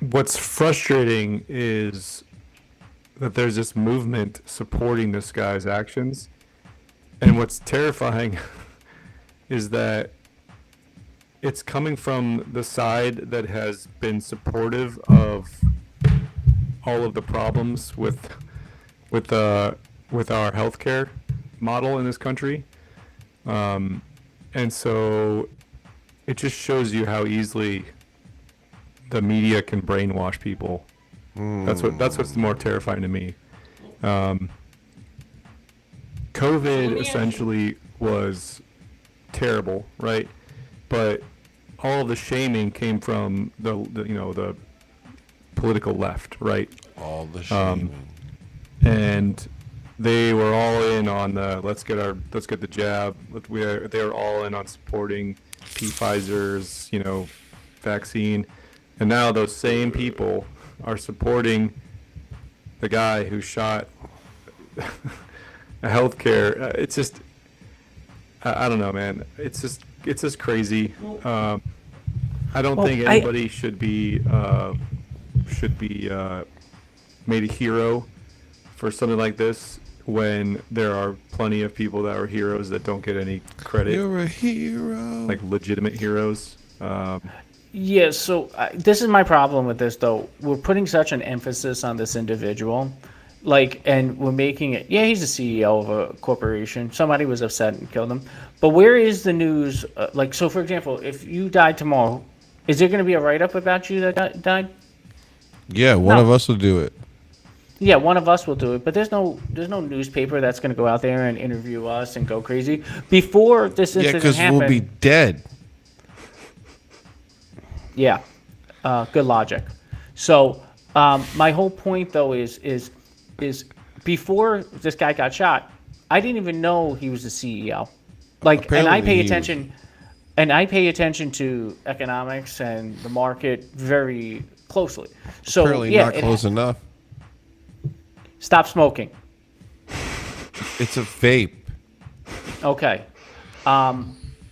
Speaker 1: What's frustrating is that there's this movement supporting this guy's actions. And what's terrifying is that it's coming from the side that has been supportive of all of the problems with our healthcare model in this country. And so it just shows you how easily the media can brainwash people That's what's more terrifying to me. COVID essentially was terrible, right? But all of the shaming came from the political left, right?
Speaker 2: All the shaming.
Speaker 1: And they were all in on let's get the jab. They were all in on supporting Pfizer's vaccine, and now those same people are supporting the guy who shot a healthcare. It's just I don't know, man. It's just crazy. I don't think anybody should be made a hero for something like this when there are plenty of people that are heroes that don't get any credit.
Speaker 2: You're a hero.
Speaker 1: Like legitimate heroes.
Speaker 3: Yeah, so this is my problem with this, though. We're putting such an emphasis on this individual, and we're making it. Yeah, he's the CEO of a corporation. Somebody was upset and killed him. But where is the news? So for example, if you died tomorrow, is there going to be a write-up about you that died?
Speaker 2: Yeah, one of us will do it.
Speaker 3: Yeah, one of us will do it, but there's no newspaper that's going to go out there and interview us and go crazy before this incident
Speaker 2: because
Speaker 3: happened.
Speaker 2: we'll be dead.
Speaker 3: Yeah, good logic. So my whole point though is before this guy got shot, I didn't even know he was the CEO. And I pay attention, to economics and the market very closely. So
Speaker 2: Apparently not close enough.
Speaker 3: Stop smoking.
Speaker 2: It's a vape.
Speaker 3: Okay.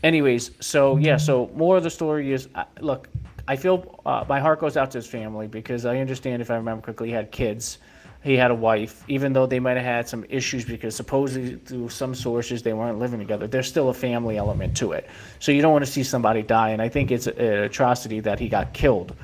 Speaker 3: Anyways, so more of the story is, look, I feel my heart goes out to his family because I understand, if I remember correctly, he had kids. He had a wife. Even though they might have had some issues because supposedly through some sources they weren't living together, there's still a family element to it. So you don't want to see somebody die, and I think it's an atrocity that he got killed.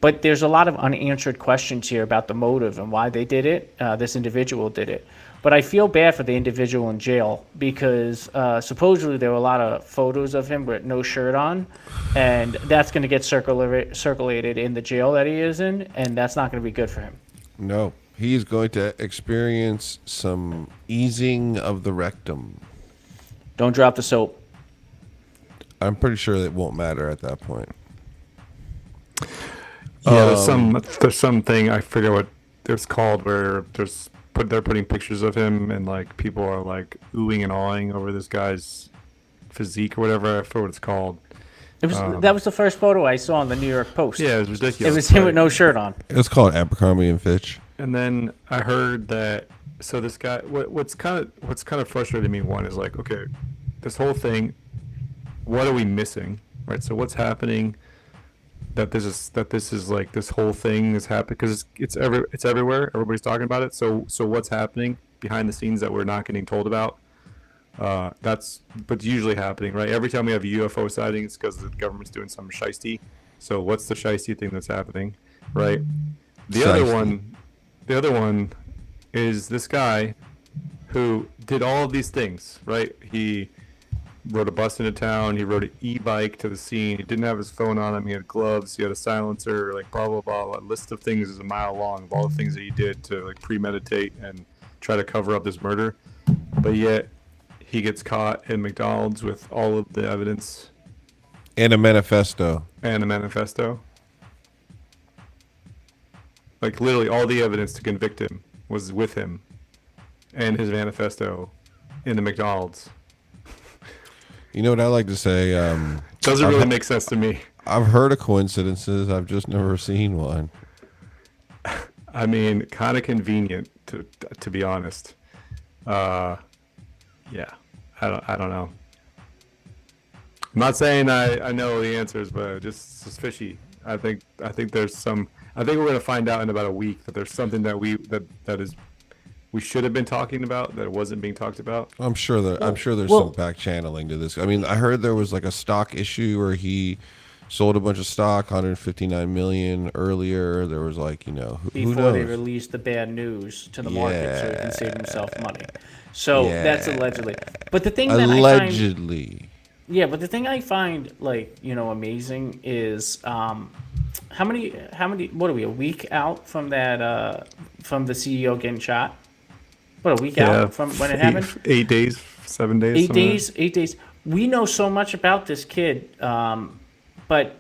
Speaker 3: But there's a lot of unanswered questions here about the motive and why they did it. This individual did it. But I feel bad for the individual in jail because supposedly there were a lot of photos of him with no shirt on, and that's going to get circulated in the jail that he is in, and that's not going to be good for him.
Speaker 2: No, he's going to experience some easing of the rectum.
Speaker 3: Don't drop the soap.
Speaker 2: I'm pretty sure it won't matter at that point.
Speaker 1: Yeah, there's something, I forget what it's called, where they're putting pictures of him and people are oohing and awing over this guy's physique or whatever. I forget what it's called.
Speaker 3: That was the first photo I saw on the New York Post.
Speaker 1: Yeah, it was ridiculous.
Speaker 3: It was him with no shirt on.
Speaker 2: It's called Abercrombie and Fitch.
Speaker 1: And then I heard that. So this guy, what's kind of frustrating me. One is okay, this whole thing. What are we missing, right? So what's happening? That this is this whole thing is happening because it's everywhere. Everybody's talking about it. So what's happening behind the scenes that we're not getting told about? But usually happening, right? Every time we have a UFO sighting, it's because the government's doing some shiesty. So what's the shiesty thing that's happening, right? The other one is this guy who did all of these things, right? He rode a bus into town. He rode an e-bike to the scene. He didn't have his phone on him. He had gloves. He had a silencer. Blah blah blah. A list of things is a mile long of all the things that he did to premeditate and try to cover up this murder. But yet he gets caught in McDonald's with all of the evidence
Speaker 2: And a manifesto.
Speaker 1: Literally all the evidence to convict him was with him and his manifesto in the McDonald's.
Speaker 2: You know what I like to say?
Speaker 1: Doesn't really make sense to me.
Speaker 2: I've heard of coincidences. I've just never seen one.
Speaker 1: I mean, kind of convenient to be honest. Yeah, I don't know. I'm not saying I know the answers, but just it's fishy. I think there's some. I think we're gonna find out in about a week that there's something that we should have been talking about that wasn't being talked about.
Speaker 2: I'm sure there's some back channeling to this. I mean, I heard there was a stock issue where he sold a bunch of stock, 159 million earlier. There was who
Speaker 3: Before
Speaker 2: knows?
Speaker 3: they released the bad news to the market so he can save himself money. So that's allegedly. But the thing that
Speaker 2: allegedly.
Speaker 3: Yeah, but the thing I find amazing is How many? What are we? A week out from that? From the CEO getting shot? What, a week
Speaker 1: Yeah,
Speaker 3: out from when it happened?
Speaker 1: 8 days, 7 days,
Speaker 3: Eight
Speaker 1: something like
Speaker 3: days. 8 days. We know so much about this kid, but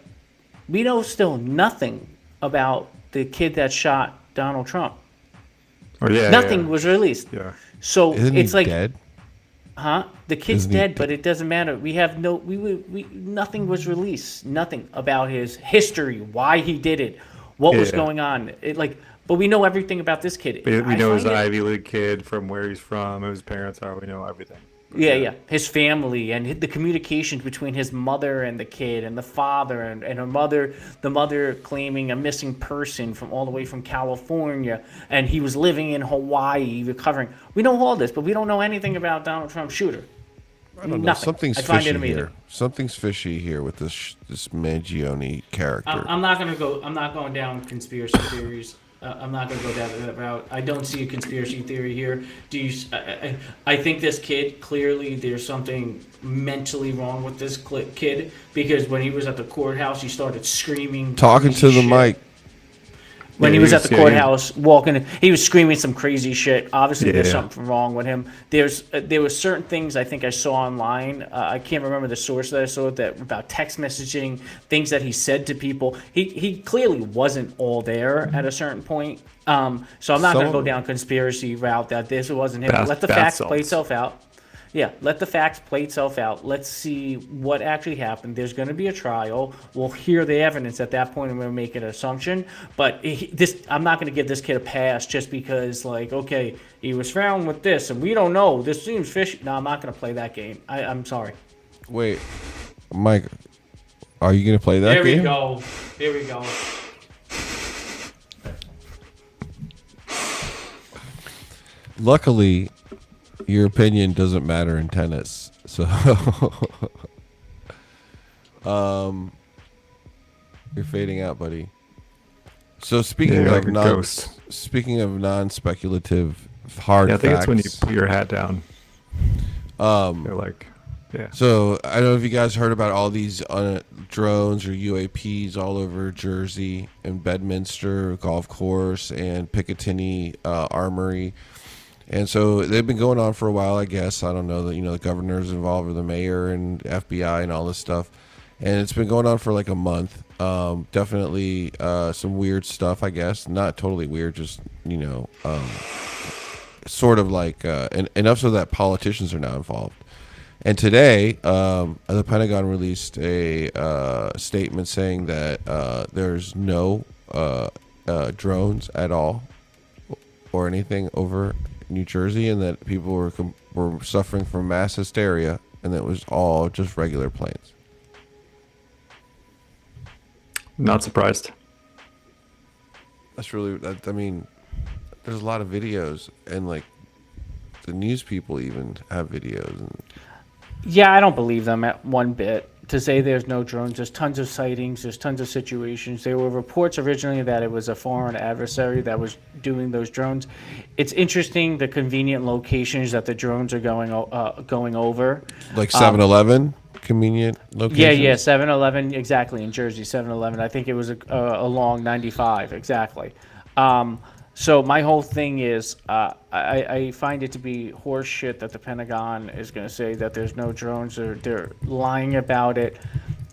Speaker 3: we know still nothing about the kid that shot Donald Trump.
Speaker 1: that. Oh yeah,
Speaker 3: Nothing
Speaker 1: yeah,
Speaker 3: was released.
Speaker 1: yeah.
Speaker 3: So
Speaker 2: Isn't he
Speaker 3: it's like,
Speaker 2: dead?
Speaker 3: huh? The kid's
Speaker 2: Isn't he
Speaker 3: dead,
Speaker 2: dead?
Speaker 3: but it doesn't matter. We have no, we nothing was released. Nothing about his history, why he did it, what was
Speaker 1: Yeah.
Speaker 3: going on. But we know everything about this kid.
Speaker 1: We
Speaker 3: I
Speaker 1: know he's
Speaker 3: find
Speaker 1: an
Speaker 3: it,
Speaker 1: Ivy League kid, from where he's from, who his parents are. We know everything. But
Speaker 3: yeah, yeah, his family and the communications between his mother and the kid and the father and her mother, the mother claiming a missing person from all the way from California, and he was living in Hawaii recovering. We know all this, but we don't know anything about Donald Trump's shooter.
Speaker 2: I don't know.
Speaker 3: Nothing.
Speaker 2: Something's
Speaker 3: I find it
Speaker 2: fishy
Speaker 3: amazing.
Speaker 2: here. Something's fishy here with this Mangione character.
Speaker 3: I'm not gonna go. I'm not going down conspiracy theories. I'm not gonna go down that route. I don't see a conspiracy theory here. Do you? I think this kid, clearly there's something mentally wrong with this kid, because when he was at the courthouse, he started screaming.
Speaker 2: Talking
Speaker 3: crazy
Speaker 2: to the
Speaker 3: shit.
Speaker 2: mic.
Speaker 3: When
Speaker 1: Yeah,
Speaker 3: he was at the
Speaker 1: yeah, he was-
Speaker 3: courthouse walking, he was screaming some crazy shit. Obviously, there's
Speaker 1: Yeah.
Speaker 3: something wrong with him. There were certain things I think I saw online. I can't remember the source that I saw that about text messaging, things that he said to people. He clearly wasn't all there at a certain point. So I'm not going to go down conspiracy route that this wasn't him.
Speaker 1: Bath-
Speaker 3: Let the
Speaker 1: bath
Speaker 3: facts play
Speaker 1: salts.
Speaker 3: itself out. Yeah, let the facts play itself out. Let's see what actually happened. There's going to be a trial. We'll hear the evidence at that point, and we'll make an assumption. But I'm not going to give this kid a pass just because, like, okay, he was found with this, and we don't know. This seems fishy. No, I'm not going to play that game. I'm sorry.
Speaker 2: Wait, Mike, are you gonna play that
Speaker 3: There
Speaker 2: game?
Speaker 3: we go. Here we go.
Speaker 2: Luckily, your opinion doesn't matter in tennis. So, you're fading out, buddy. So speaking
Speaker 1: Yeah,
Speaker 2: of
Speaker 1: like a
Speaker 2: non,
Speaker 1: ghost.
Speaker 2: speaking of non-speculative hard
Speaker 1: Yeah, I think
Speaker 2: facts,
Speaker 1: it's when you put your hat down. They're like, yeah.
Speaker 2: So I don't know if you guys heard about all these drones or UAPs all over Jersey and Bedminster Golf Course and Picatinny Armory. And so they've been going on for a while, I guess. I don't know that, the governor's involved, or the mayor and FBI and all this stuff. And it's been going on for like a month. Definitely some weird stuff, I guess. Not totally weird, just, sort of like enough so that politicians are now involved. And today, the Pentagon released a statement saying that there's no drones at all or anything over New Jersey, and that people were suffering from mass hysteria, and that it was all just regular planes.
Speaker 1: Not surprised.
Speaker 2: That's really, I mean, there's a lot of videos, and like the news people even have videos. And
Speaker 3: Yeah, I don't believe them at one bit. To say there's no drones, there's tons of sightings, there's tons of situations. There were reports originally that it was a foreign adversary that was doing those drones. It's interesting the convenient locations that the drones are going over.
Speaker 2: like 7-Eleven, convenient locations.
Speaker 3: Yeah, 7-Eleven, exactly, in Jersey, 7-Eleven. I think it was along 95, exactly. So my whole thing is, I find it to be horse shit that the Pentagon is going to say that there's no drones, or they're lying about it.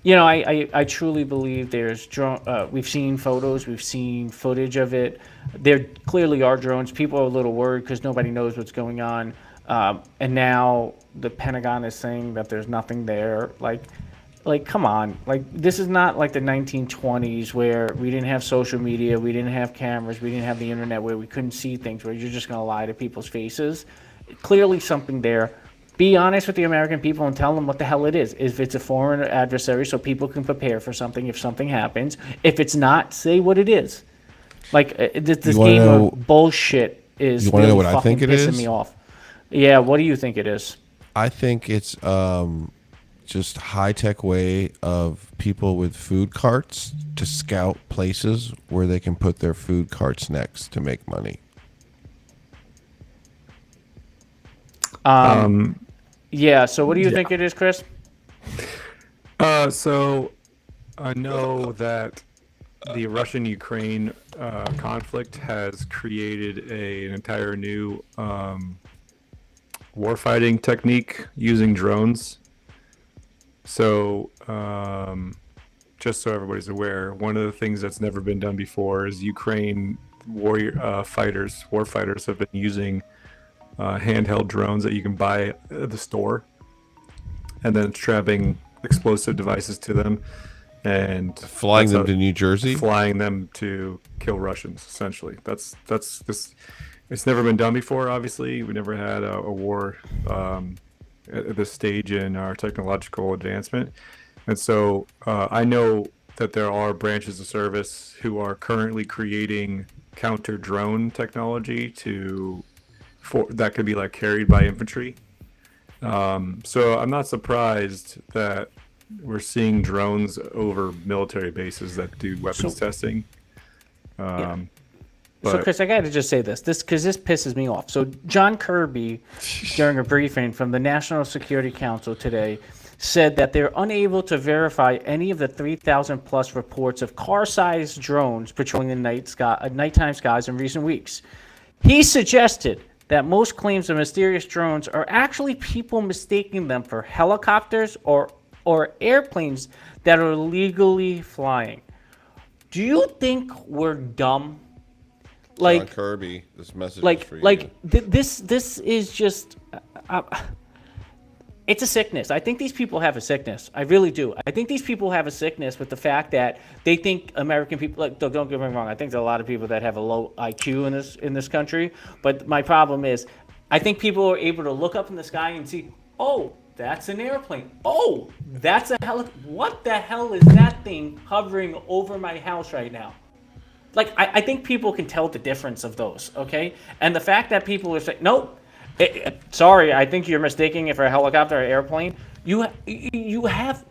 Speaker 3: I truly believe there's drone. We've seen photos, we've seen footage of it. There clearly are drones. People are a little worried because nobody knows what's going on. And now the Pentagon is saying that there's nothing there. Like, come on. Like, this is not like the 1920s where we didn't have social media, we didn't have cameras, we didn't have the internet, where we couldn't see things, where you're just going to lie to people's faces. Clearly something there. Be honest with the American people and tell them what the hell it is. If it's a foreign adversary, so people can prepare for something if something happens. If it's not, say what it is. Like, this
Speaker 2: wanna
Speaker 3: game
Speaker 2: know-
Speaker 3: of bullshit is
Speaker 2: you wanna know
Speaker 3: really
Speaker 2: what I
Speaker 3: fucking
Speaker 2: think it
Speaker 3: pissing
Speaker 2: is?
Speaker 3: me off. Yeah, what do you think it is?
Speaker 2: I think it's just high-tech way of people with food carts to scout places where they can put their food carts next to make money.
Speaker 3: Yeah, so what do you
Speaker 1: Yeah.
Speaker 3: think it is, Chris?
Speaker 1: So I know that the Russian-Ukraine conflict has created an entire new warfighting technique using drones. So, just so everybody's aware, one of the things that's never been done before is Ukraine war fighters have been using handheld drones that you can buy at the store, and then strapping explosive devices to them and
Speaker 2: Flying them to New Jersey?
Speaker 1: flying them to kill Russians. Essentially, that's this. It's never been done before. Obviously, we never had a war at this stage in our technological advancement, and so I know that there are branches of service who are currently creating counter drone technology that could be like carried by infantry. So I'm not surprised that we're seeing drones over military bases that do weapons testing.
Speaker 3: So,
Speaker 1: But
Speaker 3: Chris, I got to just say this because this pisses me off. So, John Kirby, during a briefing from the National Security Council today, said that they're unable to verify any of the 3,000 plus reports of car-sized drones patrolling the nighttime skies in recent weeks. He suggested that most claims of mysterious drones are actually people mistaking them for helicopters or airplanes that are legally flying. Do you think we're dumb?
Speaker 2: John Kirby, this message is for you.
Speaker 3: This is just it's a sickness. I think these people have a sickness. I really do. I think these people have a sickness with the fact that they think American people, like, don't get me wrong, I think there's a lot of people that have a low IQ in this country, but my problem is I think people are able to look up in the sky and see, oh, that's an airplane. Oh, that's a what the hell is that thing hovering over my house right now? Like, I think people can tell the difference of those, okay? And the fact that people are saying, nope, sorry, I think you're mistaking it for a helicopter or airplane. You have,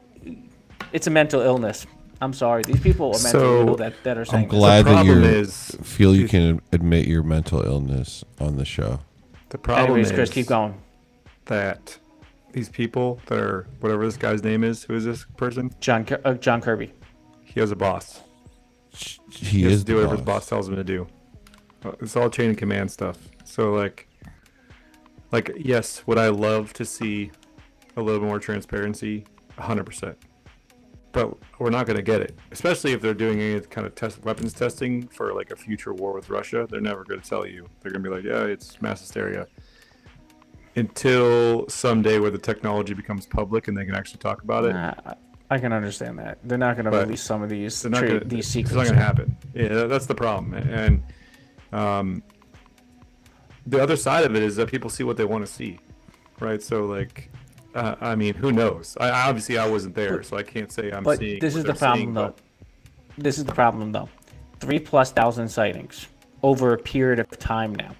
Speaker 3: it's a mental illness. I'm sorry. These people are mentally ill that are saying
Speaker 2: I'm glad that you feel you
Speaker 1: you-
Speaker 2: can admit your mental illness on the show.
Speaker 1: the problem
Speaker 3: Anyways,
Speaker 1: is
Speaker 3: Chris, keep going.
Speaker 1: that these people that are whatever this guy's name is, who is this person?
Speaker 3: John Kirby.
Speaker 1: He has a boss.
Speaker 2: He
Speaker 1: has
Speaker 2: is
Speaker 1: to do
Speaker 2: the
Speaker 1: whatever his
Speaker 2: boss.
Speaker 1: boss tells him to do. It's all chain of command stuff. So like yes, would I love to see a little more transparency? 100%. But we're not going to get it, especially if they're doing any kind of weapons testing for like a future war with Russia. They're never going to tell you. They're going to be like, yeah, it's mass hysteria. Until someday where the technology becomes public and they can actually talk about it.
Speaker 3: I can understand that. They're not going to
Speaker 1: But
Speaker 3: release some of these
Speaker 1: They're not gonna,
Speaker 3: these
Speaker 1: it's
Speaker 3: secrets.
Speaker 1: not going to happen. Yeah, that's the problem. And the other side of it is that people see what they want to see, right? So like, I mean, who knows? Obviously I wasn't there, so I can't say I'm
Speaker 3: But
Speaker 1: seeing.
Speaker 3: this
Speaker 1: what
Speaker 3: is the
Speaker 1: they're
Speaker 3: problem,
Speaker 1: seeing,
Speaker 3: though.
Speaker 1: but-
Speaker 3: This is the problem, though. 3,000+ sightings over a period of time now.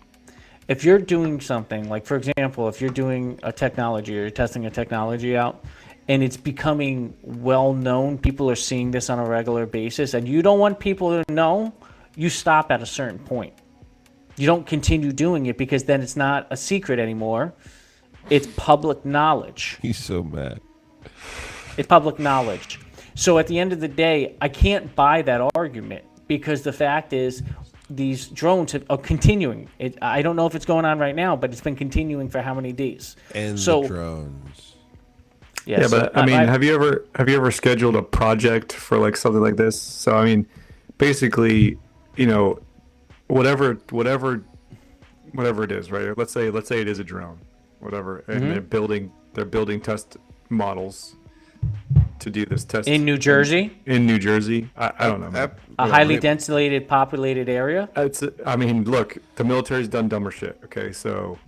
Speaker 3: If you're doing something, like, for example, if you're doing a technology or you're testing a technology out and it's becoming well known, people are seeing this on a regular basis, and you don't want people to know, you stop at a certain point. You don't continue doing it because then it's not a secret anymore. It's public knowledge.
Speaker 2: He's so mad.
Speaker 3: It's public knowledge. So at the end of the day, I can't buy that argument because the fact is these drones are continuing. I don't know if it's going on right now, but it's been continuing for how many days?
Speaker 2: And
Speaker 3: So-
Speaker 2: the drones.
Speaker 1: Yeah, but I mean, have you ever scheduled a project for like something like this? So I mean, basically, you know, whatever it is, right? Let's say it is a drone, whatever, and they're building test models to do this test
Speaker 3: in New Jersey,
Speaker 1: In New Jersey, I don't know. Man.
Speaker 3: a highly densely populated area?
Speaker 1: I mean, look, the military's done dumber shit. Okay, so.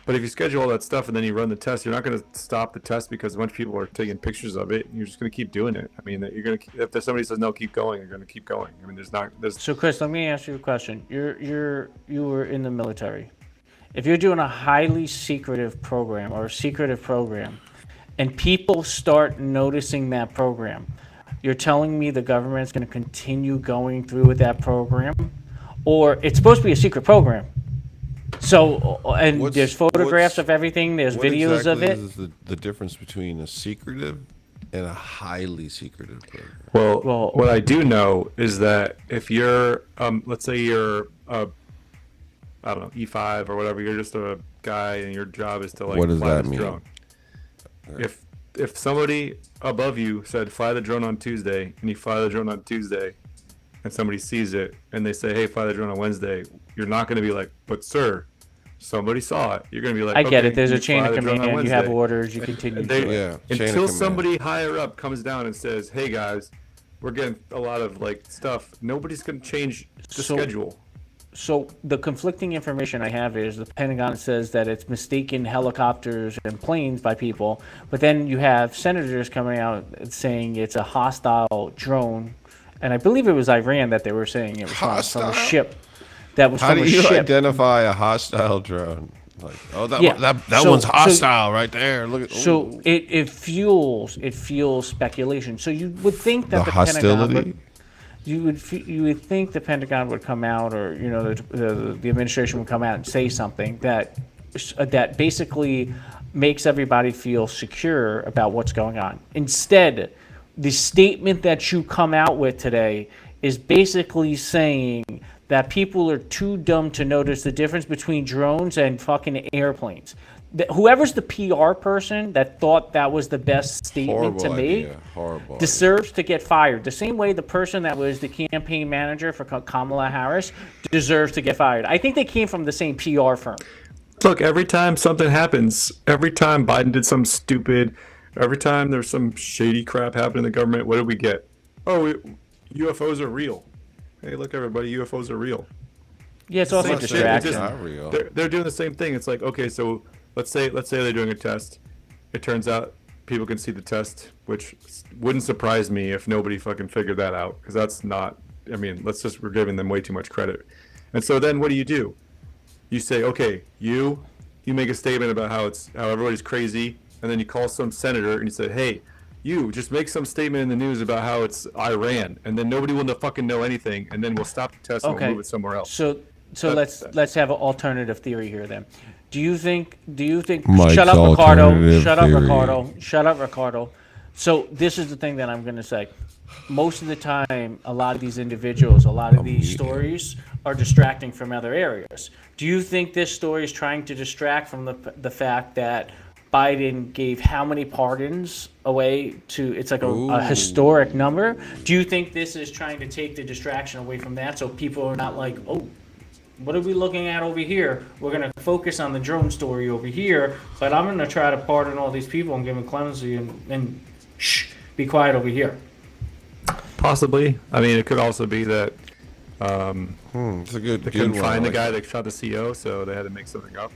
Speaker 1: But if you schedule all that stuff and then you run the test, you're not going to stop the test because a bunch of people are taking pictures of it. You're just going to keep doing it. I mean, if somebody says no, keep going, you're going to keep going. I mean, there's.
Speaker 3: So, Chris, let me ask you a question. You were in the military. If you're doing a highly secretive program or a secretive program, and people start noticing that program, you're telling me the government's going to continue going through with that program, or it's supposed to be a secret program? So, and there's photographs of everything. There's
Speaker 2: What
Speaker 3: videos of
Speaker 2: exactly
Speaker 3: it.
Speaker 2: is the difference between a secretive in a highly secretive program.
Speaker 1: Well, what I do know is that if you're, let's say you're I don't know, E5 or whatever, you're just a guy and your job is to like
Speaker 2: What does
Speaker 1: fly
Speaker 2: that
Speaker 1: this
Speaker 2: mean?
Speaker 1: drone. If somebody above you said fly the drone on Tuesday and you fly the drone on Tuesday and somebody sees it and they say, hey, fly the drone on Wednesday, you're not going to be like, but sir, somebody saw it. You're going to be like,
Speaker 3: I get
Speaker 1: okay,
Speaker 3: it. There's
Speaker 1: you
Speaker 3: a chain
Speaker 1: fly
Speaker 3: of
Speaker 1: the drone on
Speaker 3: command. You have
Speaker 1: Wednesday.
Speaker 3: orders. You continue to do it.
Speaker 2: Yeah, chain of
Speaker 1: Until
Speaker 2: command.
Speaker 1: somebody higher up comes down and says, hey guys, we're getting a lot of like stuff, nobody's going to change the schedule.
Speaker 3: So the conflicting information I have is the Pentagon says that it's mistaken helicopters and planes by people, but then you have senators coming out saying it's a hostile drone, and I believe it was Iran that they were saying it was from a
Speaker 2: Hostile?
Speaker 3: ship. That was
Speaker 2: How
Speaker 3: from
Speaker 2: do
Speaker 3: a
Speaker 2: you
Speaker 3: ship.
Speaker 2: identify a hostile drone? Like, oh, that
Speaker 3: Yeah.
Speaker 2: that
Speaker 3: So-
Speaker 2: one's
Speaker 3: so-
Speaker 2: hostile right there. Look at
Speaker 3: So it fuels speculation. So you would think that
Speaker 2: the
Speaker 3: Pentagon
Speaker 2: hostility.
Speaker 3: you would think the Pentagon would come out, or the administration would come out and say something that basically makes everybody feel secure about what's going on. Instead, the statement that you come out with today is basically saying that people are too dumb to notice the difference between drones and fucking airplanes. Whoever's the PR person that thought that was the best statement
Speaker 2: Horrible
Speaker 3: to make
Speaker 2: idea. Horrible.
Speaker 3: deserves to get fired. The same way the person that was the campaign manager for Kamala Harris deserves to get fired. I think they came from the same PR firm.
Speaker 1: Look, every time something happens, every time Biden did something stupid, every time there's some shady crap happening in the government, what did we get? Oh, UFOs are real. Hey, look, everybody, UFOs are real.
Speaker 3: Yeah, it's also a
Speaker 1: Same shit,
Speaker 3: distraction.
Speaker 1: it's just-
Speaker 2: Not real.
Speaker 1: They're doing the same thing. It's like, okay, so let's say they're doing a test. It turns out people can see the test, which wouldn't surprise me if nobody fucking figured that out, because that's not. I mean, we're giving them way too much credit. And so then what do? You say, okay, you make a statement about how everybody's crazy, and then you call some senator and you say, hey, you just make some statement in the news about how it's Iran, and then nobody will fucking know anything, and then we'll stop the test and
Speaker 3: Okay.
Speaker 1: we'll move it somewhere else.
Speaker 3: So let's have an alternative theory here then. Do you think
Speaker 2: Mike's
Speaker 3: shut up Ricardo,
Speaker 2: alternative
Speaker 3: shut up
Speaker 2: theory.
Speaker 3: Ricardo, shut up Ricardo. So this is the thing that I'm going to say. Most of the time, a lot of these individuals, a lot of these stories are distracting from other areas. Do you think this story is trying to distract from the fact that Biden gave how many pardons away to, it's like a historic number? Do you think this is trying to take the distraction away from that so people are not like, oh, what are we looking at over here? We're going to focus on the drone story over here, but I'm going to try to pardon all these people and give them clemency and shh, be quiet over here.
Speaker 1: Possibly. I mean, it could also be that
Speaker 2: It's a good.
Speaker 1: they couldn't find the guy that shot the CO, so they had to make something up.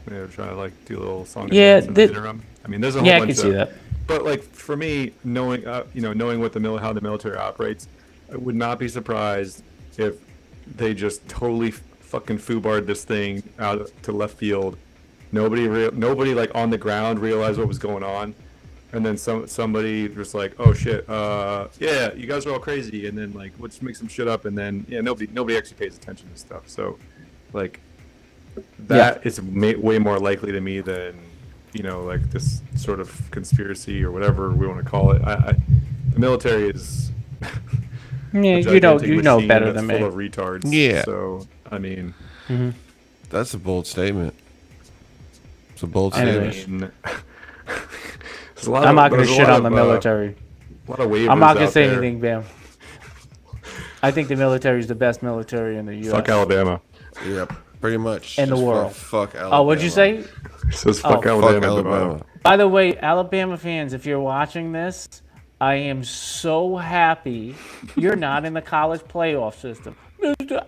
Speaker 1: They were trying to like do a little song and
Speaker 3: Yeah,
Speaker 1: dance in the interim. I mean, there's a whole
Speaker 3: Yeah, I
Speaker 1: bunch
Speaker 3: can see
Speaker 1: of.
Speaker 3: that.
Speaker 1: But like for me, knowing knowing what how the military operates, I would not be surprised if they just totally fucking foobarred this thing out to left field. Nobody like on the ground realized what was going on, and then somebody was like, oh shit, yeah, you guys are all crazy, and then like we'll just make some shit up, and then nobody actually pays attention to stuff. So like that is way more likely to me than like this sort of conspiracy or whatever we want to call it. The military is
Speaker 3: Yeah,
Speaker 1: a
Speaker 3: you
Speaker 1: gigantic
Speaker 3: know
Speaker 1: machine
Speaker 3: better
Speaker 1: that's
Speaker 3: than
Speaker 1: full
Speaker 3: me.
Speaker 1: of retards.
Speaker 2: Yeah.
Speaker 1: So I mean,
Speaker 2: That's a bold statement. It's a bold
Speaker 3: Anyways.
Speaker 2: statement.
Speaker 1: there's a lot
Speaker 3: I'm not going to
Speaker 1: there's a
Speaker 3: shit
Speaker 1: lot
Speaker 3: on the
Speaker 1: of,
Speaker 3: military.
Speaker 1: A lot of waivers
Speaker 3: I'm not going to
Speaker 1: out
Speaker 3: say
Speaker 1: there.
Speaker 3: anything, Bam. I think the military is the best military in the U.S.
Speaker 1: Fuck Alabama.
Speaker 2: Yep, pretty much.
Speaker 3: In the
Speaker 2: Just
Speaker 3: world.
Speaker 2: Fuck Alabama.
Speaker 3: Oh, what'd you say?
Speaker 1: It says fuck
Speaker 3: Oh.
Speaker 1: Alabama.
Speaker 2: Fuck Alabama.
Speaker 3: By the way, Alabama fans, if you're watching this, I am so happy you're not in the college playoff system.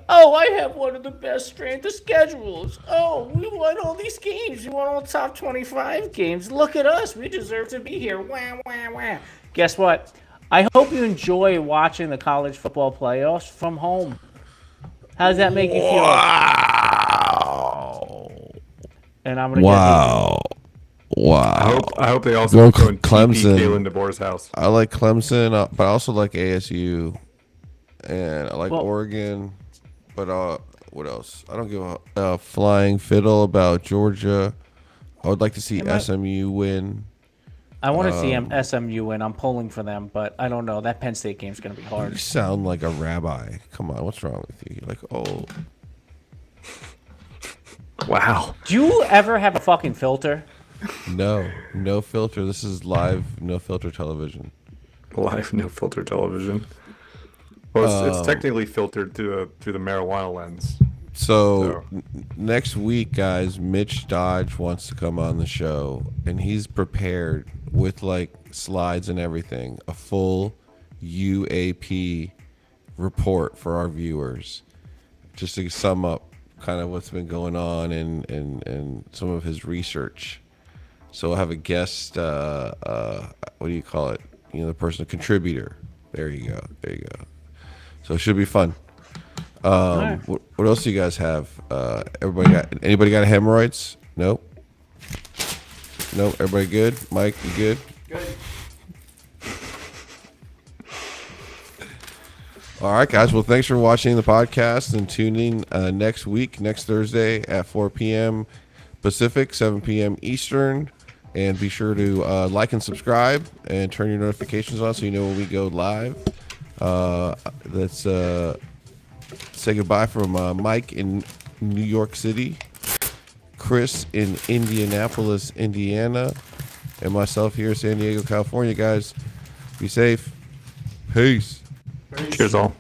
Speaker 3: Oh, I have one of the best strength of schedules. Oh, we won all these games. We won all top 25 games. Look at us. We deserve to be here. Wah, wah, wah. Guess what? I hope you enjoy watching the college football playoffs from home. How does that make you feel?
Speaker 2: Wow.
Speaker 3: And I'm gonna
Speaker 2: Wow. Wow.
Speaker 1: I hope they also
Speaker 2: Go
Speaker 1: go and
Speaker 2: Clemson.
Speaker 1: TP Kalen DeBoer's house.
Speaker 2: I like Clemson, but I also like ASU, and I like
Speaker 3: Well-
Speaker 2: Oregon. But what else? I don't give a flying fiddle about Georgia. I would like to see
Speaker 3: Am I-
Speaker 2: SMU win.
Speaker 3: I want to see SMU win. I'm pulling for them, but I don't know. That Penn State game's going to be
Speaker 2: You
Speaker 3: hard.
Speaker 2: sound like a rabbi. Come on, what's wrong with you? You're like, oh,
Speaker 1: Wow.
Speaker 3: Do you ever have a fucking filter?
Speaker 2: no filter. This is live, no filter television.
Speaker 1: Live no filter television. Well, it's technically filtered through the marijuana lens.
Speaker 2: So next week, guys, Mitch Dodge wants to come on the show, and he's prepared with like slides and everything, a full UAP report for our viewers, just to sum up kind of what's been going on and some of his research. So we'll have a guest, what do you call it? You know, the person, a contributor. There you go. So it should be fun.
Speaker 3: Right.
Speaker 2: What else do you guys have? Anybody got hemorrhoids? Nope. Everybody good? Mike, you good?
Speaker 3: Good.
Speaker 2: All right, guys. Well, thanks for watching the podcast and tuning next week, next Thursday at 4 p.m. Pacific, 7 p.m. Eastern. And be sure to like and subscribe and turn your notifications on so you know when we go live. Let's say goodbye from Mike in New York City, Chris in Indianapolis, Indiana, and myself here in San Diego, California. Guys, be safe. Peace.
Speaker 1: Cheers, all.